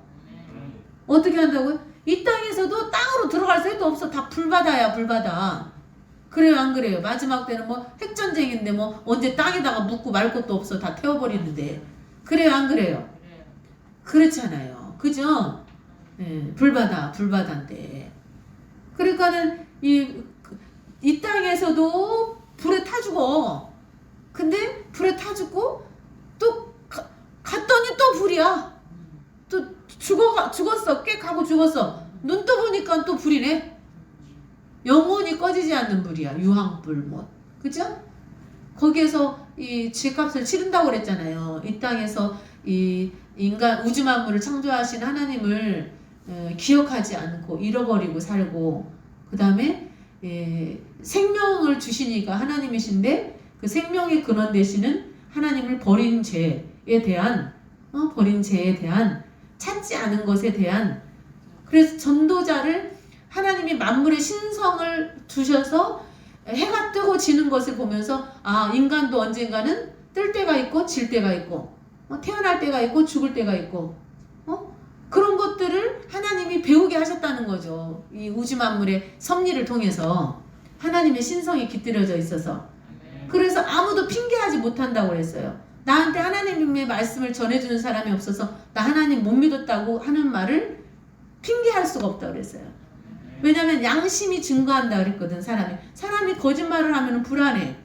어떻게 한다고요? 이 땅에서도 땅으로 들어갈 새도 없어. 다 불바다야, 불바다. 그래요, 안 그래요? 마지막 때는 뭐 핵전쟁인데 뭐 언제 땅에다가 묻고 말 것도 없어. 다 태워버리는데. 그래요, 안 그래요? 그렇잖아요. 그죠? 불바다인데. 그러니까는 이 땅에서도 불에 타 죽어. 근데 불에 타 죽고 또 갔더니 또 불이야. 또 죽었어. 꽤 가고 죽었어. 눈 떠보니까 또 불이네. 영원히 꺼지지 않는 불이야. 유황불 뭐. 그죠? 거기에서 이 죄값을 치른다고 그랬잖아요. 이 땅에서 이 인간 우주 만물을 창조하신 하나님을 기억하지 않고 잃어버리고 살고, 그 다음에 생명을 주시니까 하나님이신데 그 생명의 근원 되시는 하나님을 버린 죄에 대한 찾지 않은 것에 대한, 그래서 전도자를 하나님이 만물의 신성을 두셔서 해가 뜨고 지는 것을 보면서 인간도 언젠가는 뜰 때가 있고 질 때가 있고 태어날 때가 있고 죽을 때가 있고 그런 것들을 하나님이 배우게 하셨다는 거죠. 이 우주 만물의 섭리를 통해서 하나님의 신성이 깃들여져 있어서. 그래서 아무도 핑계하지 못한다고 그랬어요. 나한테 하나님의 말씀을 전해주는 사람이 없어서 나 하나님 못 믿었다고 하는 말을 핑계할 수가 없다고 그랬어요. 왜냐면 양심이 증거한다 그랬거든. 사람이 거짓말을 하면 불안해.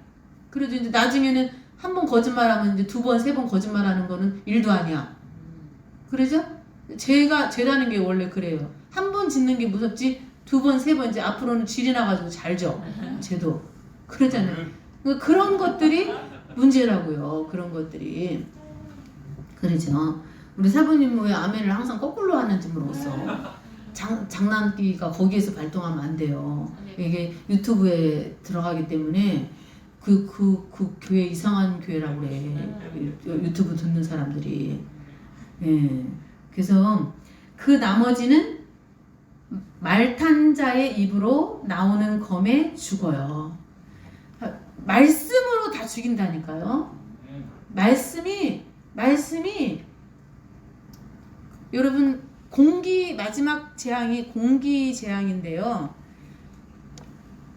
그래도 이제 나중에는 한 번 거짓말하면 이제 두 번, 세 번 거짓말하는 거는 일도 아니야. 그러죠? 죄라는 게 원래 그래요. 한 번 짓는 게 무섭지 두 번, 세 번 이제 앞으로는 질이 나가지고 잘져. 죄도. 그러잖아요. 그런 것들이 문제라고요. 그런 것들이. 그러죠. 우리 사부님 왜 아멘을 항상 거꾸로 하는지 모르겠어. 장난기가 거기에서 발동하면 안 돼요. 이게 유튜브에 들어가기 때문에 그 교회 이상한 교회라고 그래. 유튜브 듣는 사람들이. 예. 그래서 그 나머지는 말탄 자의 입으로 나오는 검에 죽어요. 말씀으로 다 죽인다니까요. 말씀이 여러분 마지막 재앙이 공기 재앙인데요.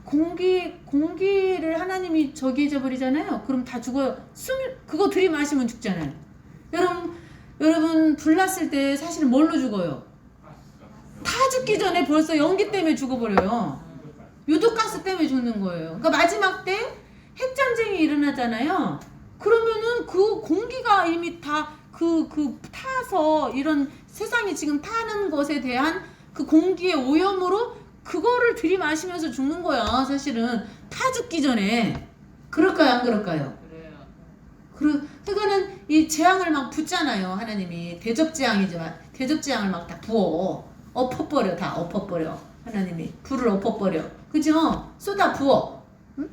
공기를 하나님이 저기 해줘버리잖아요. 그럼 다 죽어요. 그거 들이마시면 죽잖아요. 여러분 불났을 때 사실은 뭘로 죽어요? 다 죽기 전에 벌써 연기 때문에 죽어버려요. 유독가스 때문에 죽는 거예요. 그러니까 마지막 때 핵전쟁이 일어나잖아요. 그러면은 그 공기가 이미 다 타서 이런 세상이 지금 타는 것에 대한 그 공기의 오염으로 그거를 들이마시면서 죽는 거야. 사실은 타 죽기 전에. 그럴까요? 안 그럴까요? 그러니까는 이 재앙을 막 붓잖아요. 하나님이 대접재앙이지만 대접재앙을 막 다 부어. 엎어버려. 하나님이 불을 엎어버려. 그죠? 쏟아 부어. 응?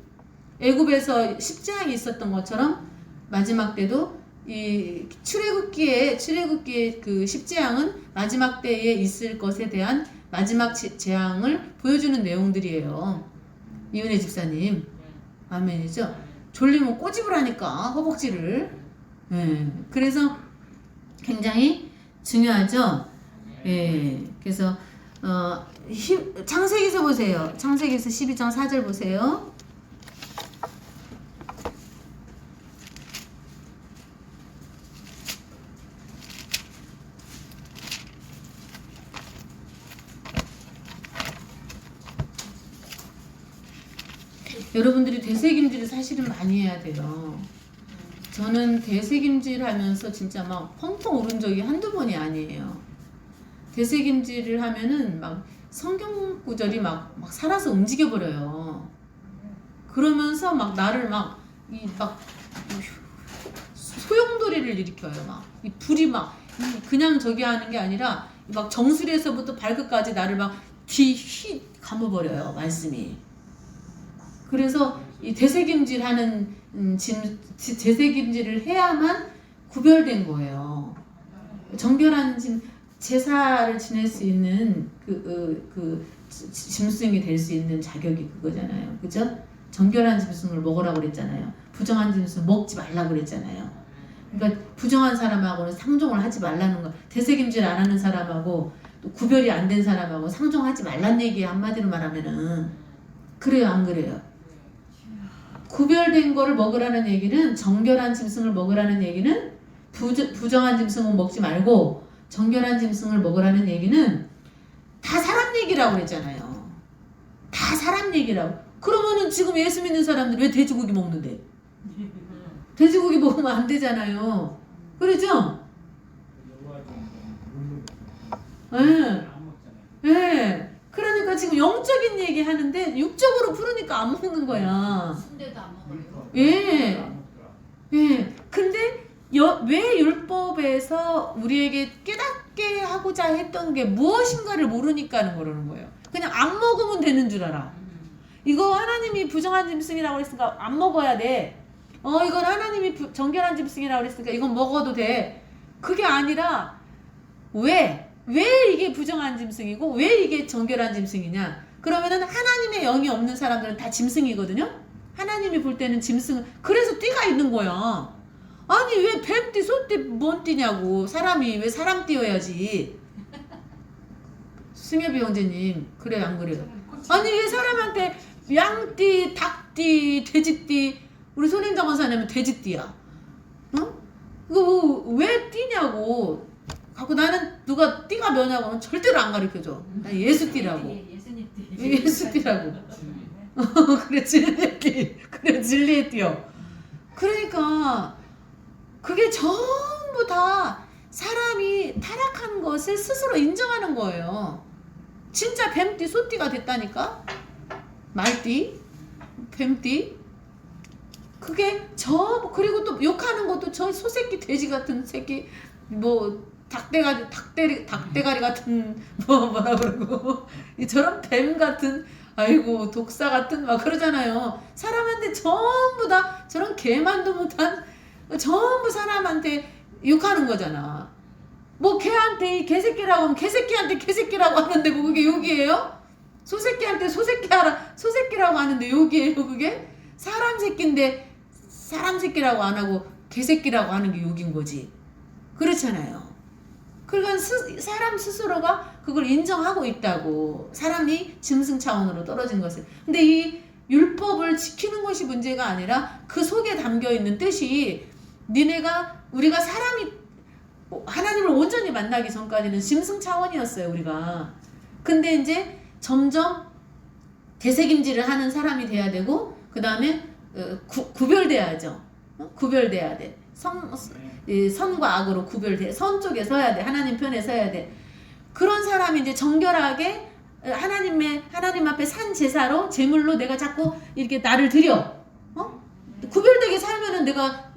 애굽에서 십재앙이 있었던 것처럼 마지막 때도 이 출애굽기의 그 십재앙은 마지막 때에 있을 것에 대한 마지막 재앙을 보여주는 내용들이에요. 이은혜 집사님. 아멘이죠? 졸리면 꼬집을 하니까 허벅지를. 예. 그래서 굉장히 중요하죠. 예. 그래서 창세기서 보세요. 창세기서 12장 4절 보세요. 여러분들이 되새김질을 사실은 많이 해야 돼요. 저는 되새김질 하면서 진짜 막 펑펑 울은 적이 한두 번이 아니에요. 되새김질을 하면은 막 성경 구절이 막 살아서 움직여버려요. 그러면서 막 나를 막 소용돌이를 일으켜요. 이 불이 그냥 저기 하는 게 아니라 막 정수리에서부터 발끝까지 나를 막 휘 감아버려요. 말씀이. 그래서 이 되새김질하는 되새김질을 해야만 구별된 거예요. 정결한 제사를 지낼 수 있는 그 짐승이 될 수 있는 자격이 그거잖아요. 그죠? 정결한 짐승을 먹으라고 그랬잖아요. 부정한 짐승 먹지 말라고 그랬잖아요. 그러니까 부정한 사람하고는 상종을 하지 말라는 거. 되새김질 안 하는 사람하고 또 구별이 안 된 사람하고 상종하지 말란 얘기예요. 한마디로 말하면은. 그래요, 안 그래요? 구별된 거를 먹으라는 얘기는, 정결한 짐승을 먹으라는 얘기는 부정한 짐승은 먹지 말고 정결한 짐승을 먹으라는 얘기는 다 사람 얘기라고 그랬잖아요. 다 사람 얘기라고. 그러면은 지금 예수 믿는 사람들 왜 돼지고기 먹는데? 돼지고기 먹으면 안 되잖아요. 그러죠? 예. 예. 그러니까 지금 영적인 얘기 하는데 육적으로 풀으니까 안 먹는 거야. 순대도 안 먹어요. 예. 예. 근데 왜 율법에서 우리에게 깨닫게 하고자 했던 게 무엇인가를 모르니까 하는 거라는 거예요. 그냥 안 먹으면 되는 줄 알아. 이거 하나님이 부정한 짐승이라고 했으니까 안 먹어야 돼. 이건 하나님이 정결한 짐승이라고 했으니까 이건 먹어도 돼. 그게 아니라 왜 이게 부정한 짐승이고 왜 이게 정결한 짐승이냐? 그러면은 하나님의 영이 없는 사람들은 다 짐승이거든요. 하나님이 볼 때는 짐승. 그래서 띠가 있는 거야. 아니 왜 뱀띠, 소띠, 뭔 띠냐고. 사람이 왜 사람 띠여야지. 승엽이 형제님 그래 안 그래요? 아니 왜 사람한테 양띠, 닭띠, 돼지띠. 우리 손인정 원사님은 돼지띠야. 어? 이거 왜 띠냐고. 갖고 나는 누가 띠가 뭐냐고 하면 절대로 안 가르쳐줘. 나 예수띠라고. 예수님 띠. 예수띠라고. 그래 진리의 띠. 그래 진리의 띠요. 그러니까 그게 전부 다 사람이 타락한 것을 스스로 인정하는 거예요. 진짜 뱀띠, 소띠가 됐다니까. 말띠, 뱀띠. 그게 그리고 또 욕하는 것도 저 소새끼 돼지 같은 새끼 뭐 닭대가리 같은 뭐라 그러고 저런 뱀 같은 아이고 독사 같은 막 그러잖아요. 사람한테 전부 다 저런 개만도 못한 전부 사람한테 욕하는 거잖아. 뭐 개한테 이 개새끼라고 하면 개새끼한테 개새끼라고 하는데 그게 욕이에요? 소새끼한테 소새끼라고 하는데 욕이에요 그게? 사람 새끼인데 사람 새끼라고 안 하고 개새끼라고 하는 게 욕인 거지. 그렇잖아요. 그러니까 사람 스스로가 그걸 인정하고 있다고. 사람이 짐승 차원으로 떨어진 것을. 근데 이 율법을 지키는 것이 문제가 아니라 그 속에 담겨 있는 뜻이 우리가 사람이 하나님을 온전히 만나기 전까지는 짐승 차원이었어요 우리가. 근데 이제 점점 되새김질을 하는 사람이 돼야 되고 그 다음에 구별돼야죠. 구별돼야 돼. 선과 악으로 구별돼. 선 쪽에 서야 돼. 하나님 편에 서야 돼. 그런 사람이 이제 정결하게 하나님 앞에 산 제사로 제물로 내가 자꾸 이렇게 나를 드려. 구별되게 살면은 내가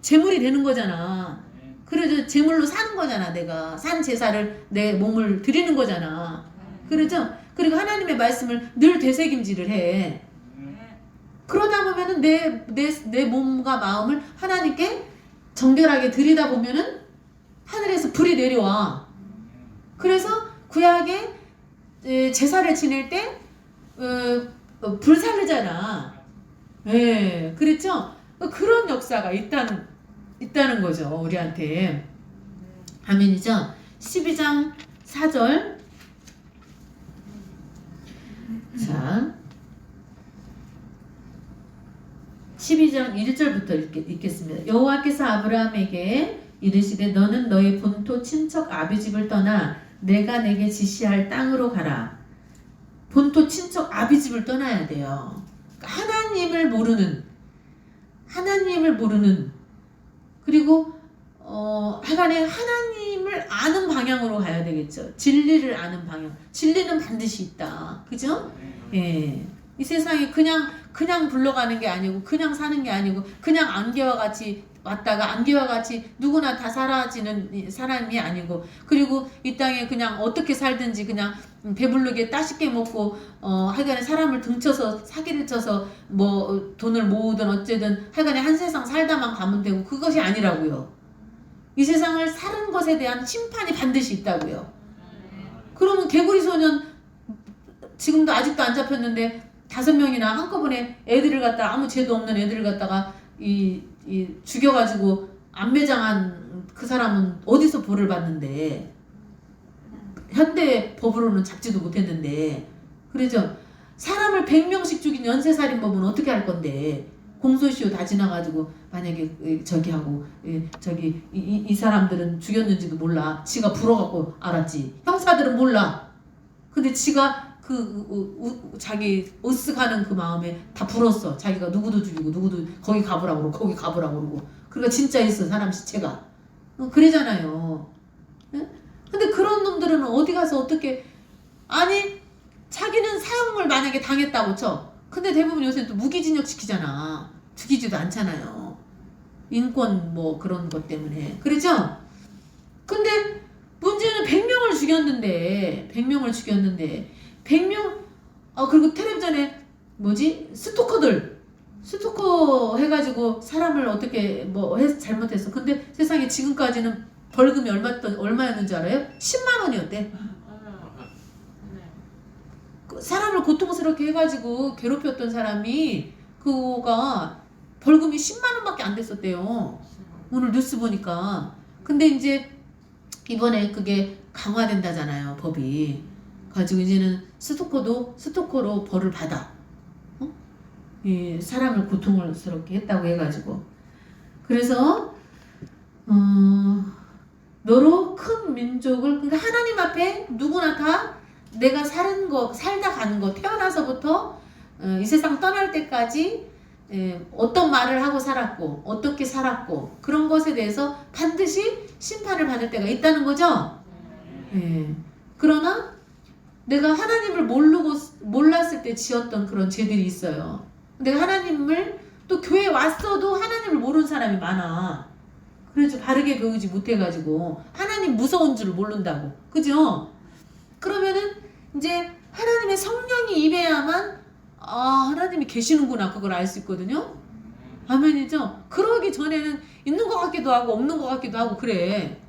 제물이 되는 거잖아. 그래서 제물로 사는 거잖아. 내가 산 제사를 내 몸을 드리는 거잖아. 그러죠? 그리고 하나님의 말씀을 늘 되새김질을 해. 그러다 보면은 내 몸과 마음을 하나님께 정결하게 드리다 보면은 하늘에서 불이 내려와. 그래서 구약에 제사를 지낼 때 불살르잖아. 예, 그랬죠? 그런 역사가 있다는 거죠. 우리한테. 아멘이죠? 12장 4절. 자, 12장 1절부터 읽겠습니다. 여호와께서 아브라함에게 이르시되 너는 너의 본토 친척 아비 집을 떠나 내가 내게 지시할 땅으로 가라. 본토 친척 아비 집을 떠나야 돼요. 하나님을 모르는 그리고 하간에 하나님을 아는 방향으로 가야 되겠죠. 진리를 아는 방향. 진리는 반드시 있다. 그죠? 예. 이 세상에 그냥 굴러가는 게 아니고 그냥 사는 게 아니고 그냥 안개와 같이 왔다가 안개와 같이 누구나 다 사라지는 사람이 아니고 그리고 이 땅에 그냥 어떻게 살든지 그냥 배부르게 따숩게 먹고 하여간에 사람을 등쳐서 사기를 쳐서 뭐 돈을 모으든 어쨌든 하여간에 한 세상 살다만 가면 되고 그것이 아니라고요. 이 세상을 사는 것에 대한 심판이 반드시 있다고요. 그러면 개구리 소년 지금도 아직도 안 잡혔는데 5명이나 한꺼번에 애들을 갖다 아무 죄도 없는 애들을 갖다가 죽여가지고 안매장한 그 사람은 어디서 벌을 받는데 현대 법으로는 잡지도 못했는데 그러죠. 사람을 100명씩 죽인 연쇄살인범은 어떻게 할 건데 공소시효 다 지나가지고 만약에 저기 하고 저기 이 사람들은 죽였는지도 몰라. 지가 불어갖고 알았지. 형사들은 몰라. 근데 지가 자기 으쓱하는 그 마음에 다 불었어. 자기가 누구도 죽이고 누구도 거기 가보라고 그러고 거기 가보라고 그러고. 그러니까 진짜 있어 사람 시체가. 그러잖아요. 예? 근데 그런 놈들은 어디 가서 어떻게 아니 자기는 사형을 만약에 당했다고 쳐. 근데 대부분 요새 또 무기징역 시키잖아. 죽이지도 않잖아요. 인권 뭐 그런 것 때문에. 그렇죠? 근데 문제는 100명을 죽였는데 100명 그리고 텔레비전에 뭐지? 스토커 해가지고 사람을 어떻게 잘못했어. 근데 세상에 지금까지는 벌금이 얼마였는지 알아요? 10만 원이었대. 사람을 고통스럽게 해가지고 괴롭혔던 사람이 그거가 벌금이 10만 원밖에 안 됐었대요. 오늘 뉴스 보니까. 근데 이제 이번에 그게 강화된다잖아요, 법이. 가지고 이제는 스토커로 벌을 받아. 이 사람을 고통스럽게 했다고 해가지고. 그래서 너로 큰 민족을, 그러니까 하나님 앞에 누구나 다 내가 살다 가는 거, 태어나서부터 이 세상 떠날 때까지 어떤 말을 하고 살았고 어떻게 살았고 그런 것에 대해서 반드시 심판을 받을 때가 있다는 거죠. 그러나 내가 하나님을 몰랐을 때 지었던 그런 죄들이 있어요. 내가 하나님을 또 교회에 왔어도 하나님을 모르는 사람이 많아. 그래서 바르게 배우지 못해가지고 하나님 무서운 줄을 모른다고. 그죠? 그러면은 이제 하나님의 성령이 임해야만 하나님이 계시는구나 그걸 알 수 있거든요. 아멘이죠? 그러기 전에는 있는 것 같기도 하고 없는 것 같기도 하고 그래.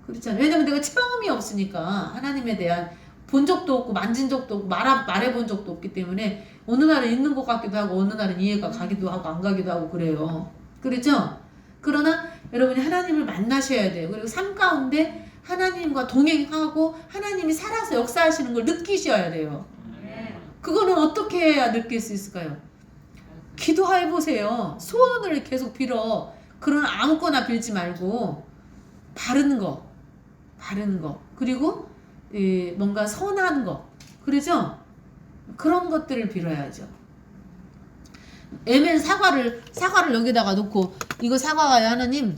그렇잖아요. 왜냐면 내가 체험이 없으니까 하나님에 대한 본 적도 없고 만진 적도 없고 말해본 적도 없기 때문에 어느 날은 있는 것 같기도 하고 어느 날은 이해가 가기도 하고 안 가기도 하고 그래요. 그렇죠? 그러나 여러분이 하나님을 만나셔야 돼요. 그리고 삶 가운데 하나님과 동행하고 하나님이 살아서 역사하시는 걸 느끼셔야 돼요. 그거는 어떻게 해야 느낄 수 있을까요? 기도해보세요. 소원을 계속 빌어. 그러나 아무거나 빌지 말고 바른 거. 그리고 뭔가 선한 거. 그러죠? 그런 것들을 빌어야죠. 애매한 사과를 여기다가 놓고 이거 사과가요 하나님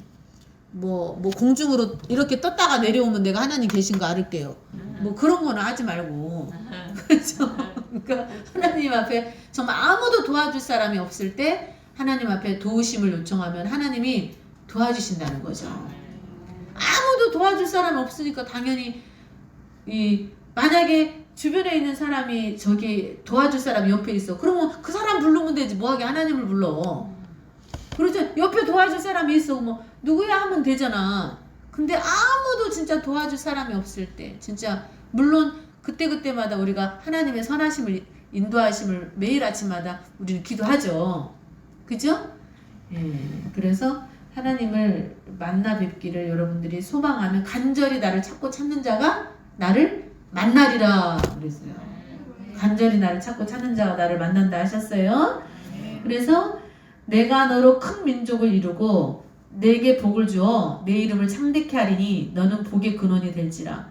뭐 공중으로 이렇게 떴다가 내려오면 내가 하나님 계신 거 알을게요. 뭐 그런 거는 하지 말고. 그렇죠? 그러니까 하나님 앞에 정말 아무도 도와줄 사람이 없을 때 하나님 앞에 도우심을 요청하면 하나님이 도와주신다는 거죠. 아무도 도와줄 사람이 없으니까 당연히 만약에 주변에 있는 사람이 저기 도와줄 사람이 옆에 있어. 그러면 그 사람 부르면 되지. 뭐하게 하나님을 불러. 그렇죠. 옆에 도와줄 사람이 있어. 뭐 누구야 하면 되잖아. 근데 아무도 진짜 도와줄 사람이 없을 때 진짜 물론 그때마다 우리가 하나님의 선하심을 인도하심을 매일 아침마다 우리는 기도하죠. 그죠? 그래서 하나님을 만나 뵙기를 여러분들이 소망하면 간절히 나를 찾고 찾는 자가 나를 만나리라 그랬어요. 간절히 나를 찾고 찾는 자가 나를 만난다 하셨어요. 그래서 내가 너로 큰 민족을 이루고 내게 복을 주어 내 이름을 창대케 하리니 너는 복의 근원이 될지라.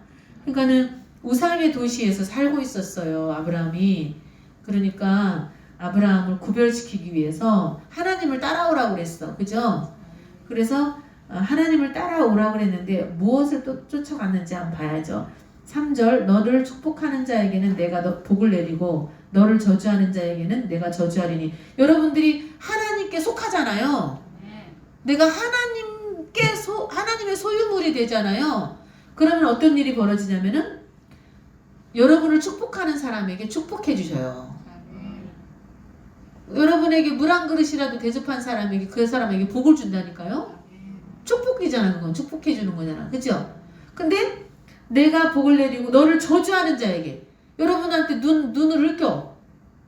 그러니까는 우상의 도시에서 살고 있었어요, 아브라함이. 그러니까 아브라함을 구별시키기 위해서 하나님을 따라오라고 그랬어. 그죠? 그래서 하나님을 따라오라고 그랬는데 무엇을 또 쫓아갔는지 한번 봐야죠. 3절 너를 축복하는 자에게는 내가 복을 내리고 너를 저주하는 자에게는 내가 저주하리니. 여러분들이 하나님께 속하잖아요. 내가 하나님의 소유물이 되잖아요. 그러면 어떤 일이 벌어지냐면은 여러분을 축복하는 사람에게 축복해 주셔요. 여러분에게 물 한 그릇이라도 대접한 사람에게 그 사람에게 복을 준다니까요. 축복이잖아. 그건 축복해 주는 거잖아. 그죠? 근데 내가 복을 내리고 너를 저주하는 자에게 여러분한테 눈을 흘겨.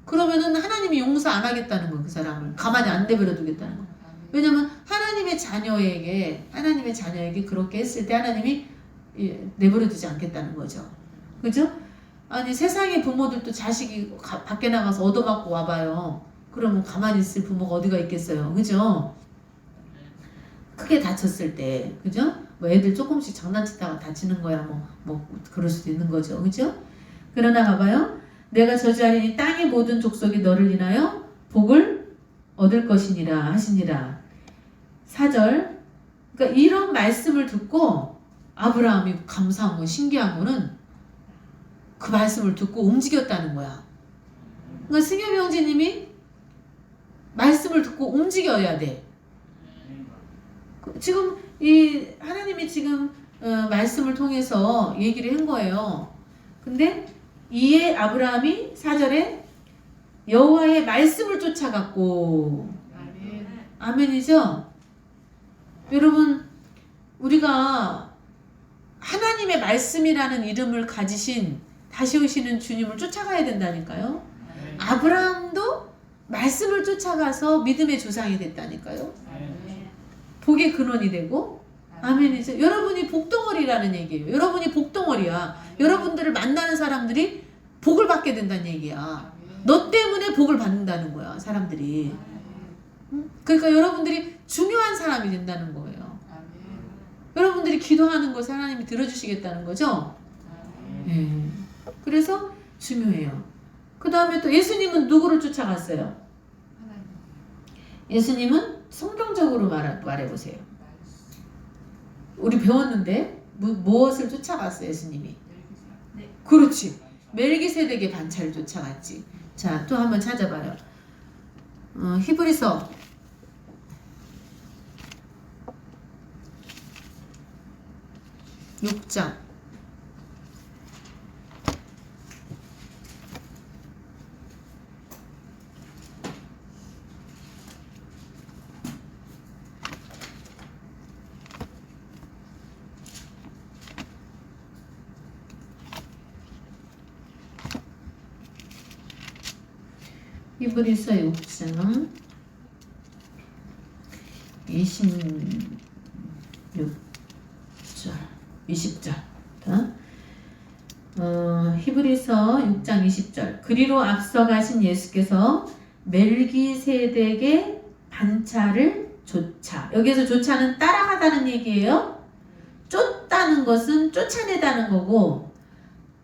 그러면은 하나님이 용서 안 하겠다는 거예요. 그 사람을 가만히 안 내버려 두겠다는 거예요. 왜냐면 하나님의 자녀에게 그렇게 했을 때 하나님이 내버려 두지 않겠다는 거죠. 그죠? 아니 세상의 부모들도 자식이 밖에 나가서 얻어맞고 와봐요. 그러면 가만히 있을 부모가 어디가 있겠어요. 그죠? 크게 다쳤을 때, 그죠? 뭐 애들 조금씩 장난치다가 다치는 거야. 뭐 그럴 수도 있는 거죠. 그죠? 그러나 봐봐요. 내가 저주하니 이 땅의 모든 족속이 너를 인하여 복을 얻을 것이니라 하시니라. 4절. 그러니까 이런 말씀을 듣고 아브라함이 감사한 거, 신기한 거는 그 말씀을 듣고 움직였다는 거야. 그러니까 승엽이 형제님이 말씀을 듣고 움직여야 돼. 지금 이 하나님이 지금 말씀을 통해서 얘기를 한 거예요. 근데 이에 아브라함이 4절에 여호와의 말씀을 쫓아갔고, 아멘이죠? 여러분, 우리가 하나님의 말씀이라는 이름을 가지신 다시 오시는 주님을 쫓아가야 된다니까요. 아브라함도 말씀을 쫓아가서 믿음의 조상이 됐다니까요. 복의 근원이 되고, 아멘이죠. 여러분이 복덩어리라는 얘기예요. 여러분이 복덩어리야. 여러분들을 만나는 사람들이 복을 받게 된다는 얘기야. 너 때문에 복을 받는다는 거야, 사람들이. 그러니까 여러분들이 중요한 사람이 된다는 거예요. 여러분들이 기도하는 것을 하나님이 들어주시겠다는 거죠. 네. 그래서 중요해요. 그 다음에 또 예수님은 누구를 쫓아갔어요? 예수님은 성경적으로 말해보세요. 우리 배웠는데 무엇을 쫓아갔어요, 예수님이? 그렇지. 멜기세덱의 반차를 쫓아갔지. 자, 또 한번 찾아봐요. 히브리서 6장 6장 20절. 히브리서 6장 20절. 그리로 앞서 가신 예수께서 멜기세덱의 반차를 쫓아. 여기서 쫓아는 따라가다는 얘기예요. 쫓다는 것은 쫓아내다는 거고,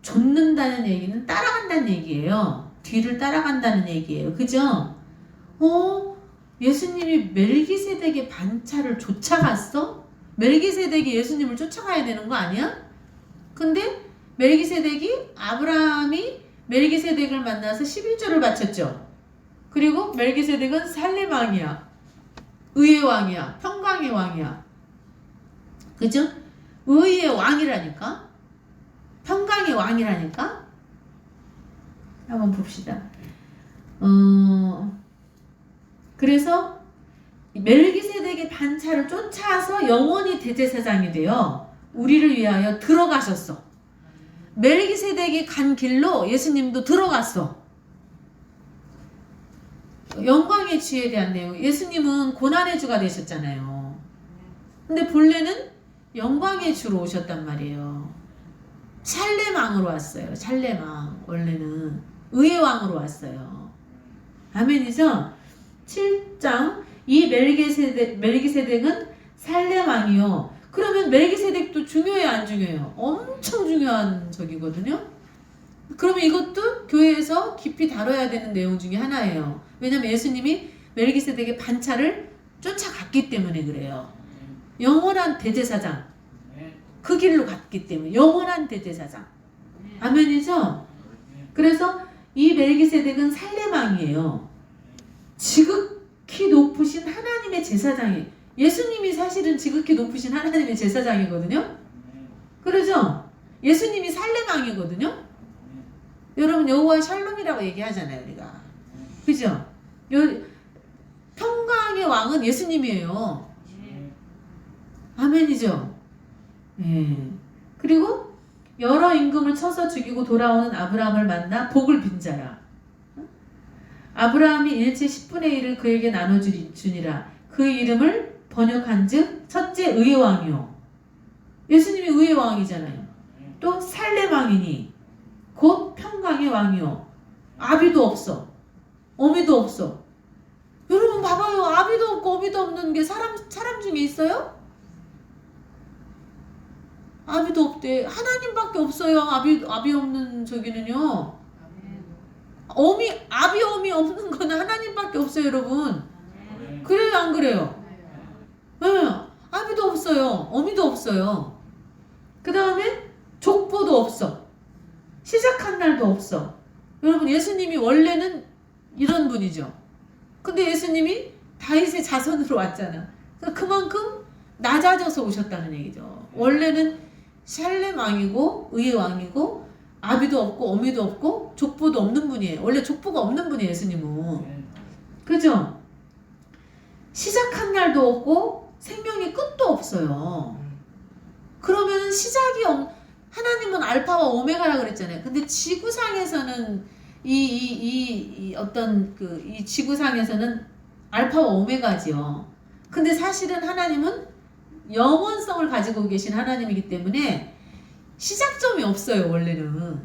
쫓는다는 얘기는 따라간다는 얘기예요. 뒤를 따라간다는 얘기예요. 그죠? 예수님이 멜기세덱의 반차를 쫓아갔어? 멜기세덱이 예수님을 쫓아가야 되는 거 아니야? 근데 아브라함이 멜기세덱을 만나서 11조를 바쳤죠. 그리고 멜기세덱은 살렘 왕이야. 의의 왕이야. 평강의 왕이야. 그죠? 의의 왕이라니까? 평강의 왕이라니까? 한번 봅시다. 그래서 멜기세덱의 반차를 쫓아서 영원히 대제사장이 되어 우리를 위하여 들어가셨어. 멜기세덱이 간 길로 예수님도 들어갔어. 영광의 주에 대한 내용. 예수님은 고난의 주가 되셨잖아요. 근데 본래는 영광의 주로 오셨단 말이에요. 살렘 왕으로 왔어요. 살렘 왕. 원래는 의의 왕으로 왔어요. 아멘이죠? 7장 이 멜기세덱은 살렘 왕이요. 그러면 멜기세덱도 중요해요, 안 중요해요? 엄청 중요한 적이거든요. 그러면 이것도 교회에서 깊이 다뤄야 되는 내용 중에 하나예요. 왜냐면 예수님이 멜기세덱의 반차를 쫓아갔기 때문에 그래요. 영원한 대제사장. 그 길로 갔기 때문에 영원한 대제사장. 아멘이죠? 그래서 이 멜기세덱은 살렘 왕이에요. 지극히 높으신 하나님의 제사장이, 예수님이 사실은 지극히 높으신 하나님의 제사장이거든요. 그러죠? 예수님이 살렘 왕이거든요. 여러분 여호와 샬롬이라고 얘기하잖아요, 우리가. 그죠? 평강의 왕은 예수님이에요. 아멘이죠? 네. 그리고 여러 임금을 쳐서 죽이고 돌아오는 아브라함을 만나 복을 빈 자야. 아브라함이 일체 10분의 1을 그에게 나눠주니라. 그 이름을 번역한즉 첫째 의의 왕이요. 예수님이 의의 왕이잖아요. 또 살렘 왕이니 곧 평강의 왕이요. 아비도 없어. 어미도 없어. 여러분 봐봐요. 아비도 없고 어미도 없는 게 사람 중에 있어요? 아비도 없대. 하나님밖에 없어요. 아비 없는 저기는요. 아비 어미 없는 거는 하나님밖에 없어요, 여러분. 그래요, 안 그래요? 네, 아비도 없어요. 어미도 없어요. 그 다음에 족보도 없어. 시작한 날도 없어. 여러분, 예수님이 원래는 이런 분이죠. 근데 예수님이 다윗의 자손으로 왔잖아. 그만큼 낮아져서 오셨다는 얘기죠. 원래는 샬렘 왕이고 의의 왕이고 아비도 없고 어미도 없고 족보도 없는 분이에요. 원래 족보가 없는 분이에요, 예수님은. 그죠? 시작한 날도 없고 생명의 끝도 없어요. 그러면 하나님은 알파와 오메가라 그랬잖아요. 근데 지구상에서는 이 지구상에서는 알파와 오메가지요. 근데 사실은 하나님은 영원성을 가지고 계신 하나님이기 때문에 시작점이 없어요, 원래는.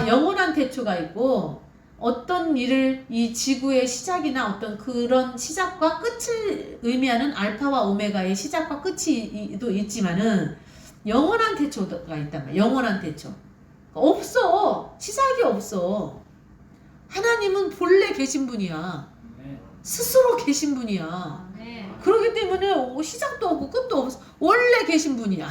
영원한 태초가 있고, 어떤 일을 이 지구의 시작이나 어떤 그런 시작과 끝을 의미하는 알파와 오메가의 시작과 끝이도 있지만은 영원한 태초가 있단 말이에요. 영원한 태초. 없어. 시작이 없어. 하나님은 본래 계신 분이야. 스스로 계신 분이야. 그렇기 때문에 시작도 없고 끝도 없어. 원래 계신 분이야.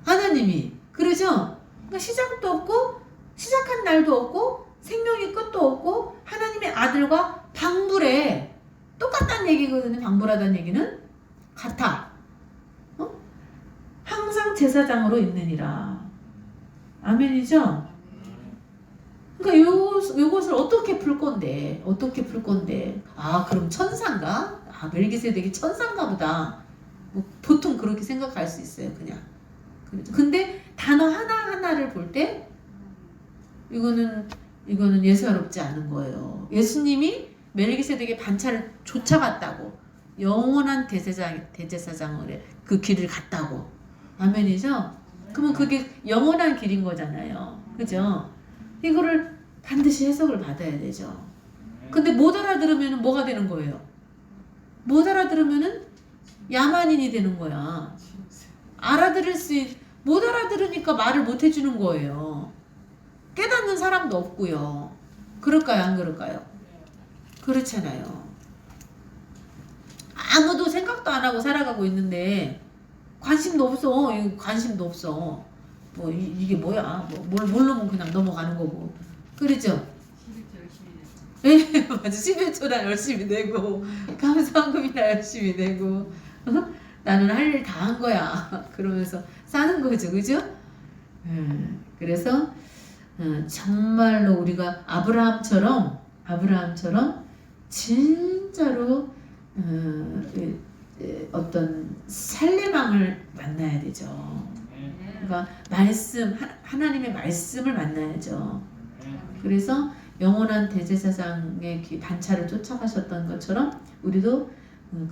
하나님이. 그러죠? 그러니까 시작도 없고 시작한 날도 없고 생명의 끝도 없고 하나님의 아들과 방불해. 똑같다는 얘기거든요. 방불하다는 얘기는 같아. 항상 제사장으로 있느니라. 아멘이죠? 그러니까 요것을 어떻게 풀 건데? 그럼 천사인가? 멜기세덱이 천사인가 보다. 뭐 보통 그렇게 생각할 수 있어요, 그냥. 근데 단어 하나하나를 볼 때 이거는 예사롭지 않은 거예요. 예수님이 멜기세덱의 반차를 쫓아갔다고. 영원한 대제사장을 그 길을 갔다고. 아멘이죠? 그러면 그게 영원한 길인 거잖아요. 그죠? 이거를 반드시 해석을 받아야 되죠. 근데 못 알아들으면 뭐가 되는 거예요? 못 알아들으면은 야만인이 되는 거야. 못 알아들으니까 말을 못 해주는 거예요. 깨닫는 사람도 없고요. 그럴까요? 안 그럴까요? 그렇잖아요. 아무도 생각도 안 하고 살아가고 있는데 관심도 없어. 관심도 없어. 뭐 이게 뭐야? 모르면 그냥 넘어가는 거고. 그렇죠? 11조 열심히 내고. 맞아. 11조나 열심히 내고 감사원금이나 열심히 내고 나는 할 일 다 한 거야. 그러면서 사는 거죠. 그죠? 그래서 정말로 우리가 아브라함처럼 진짜로 어떤 살레망을 만나야 되죠. 그러니까 하나님의 말씀을 만나야죠. 그래서 영원한 대제사장의 반차를 쫓아가셨던 것처럼 우리도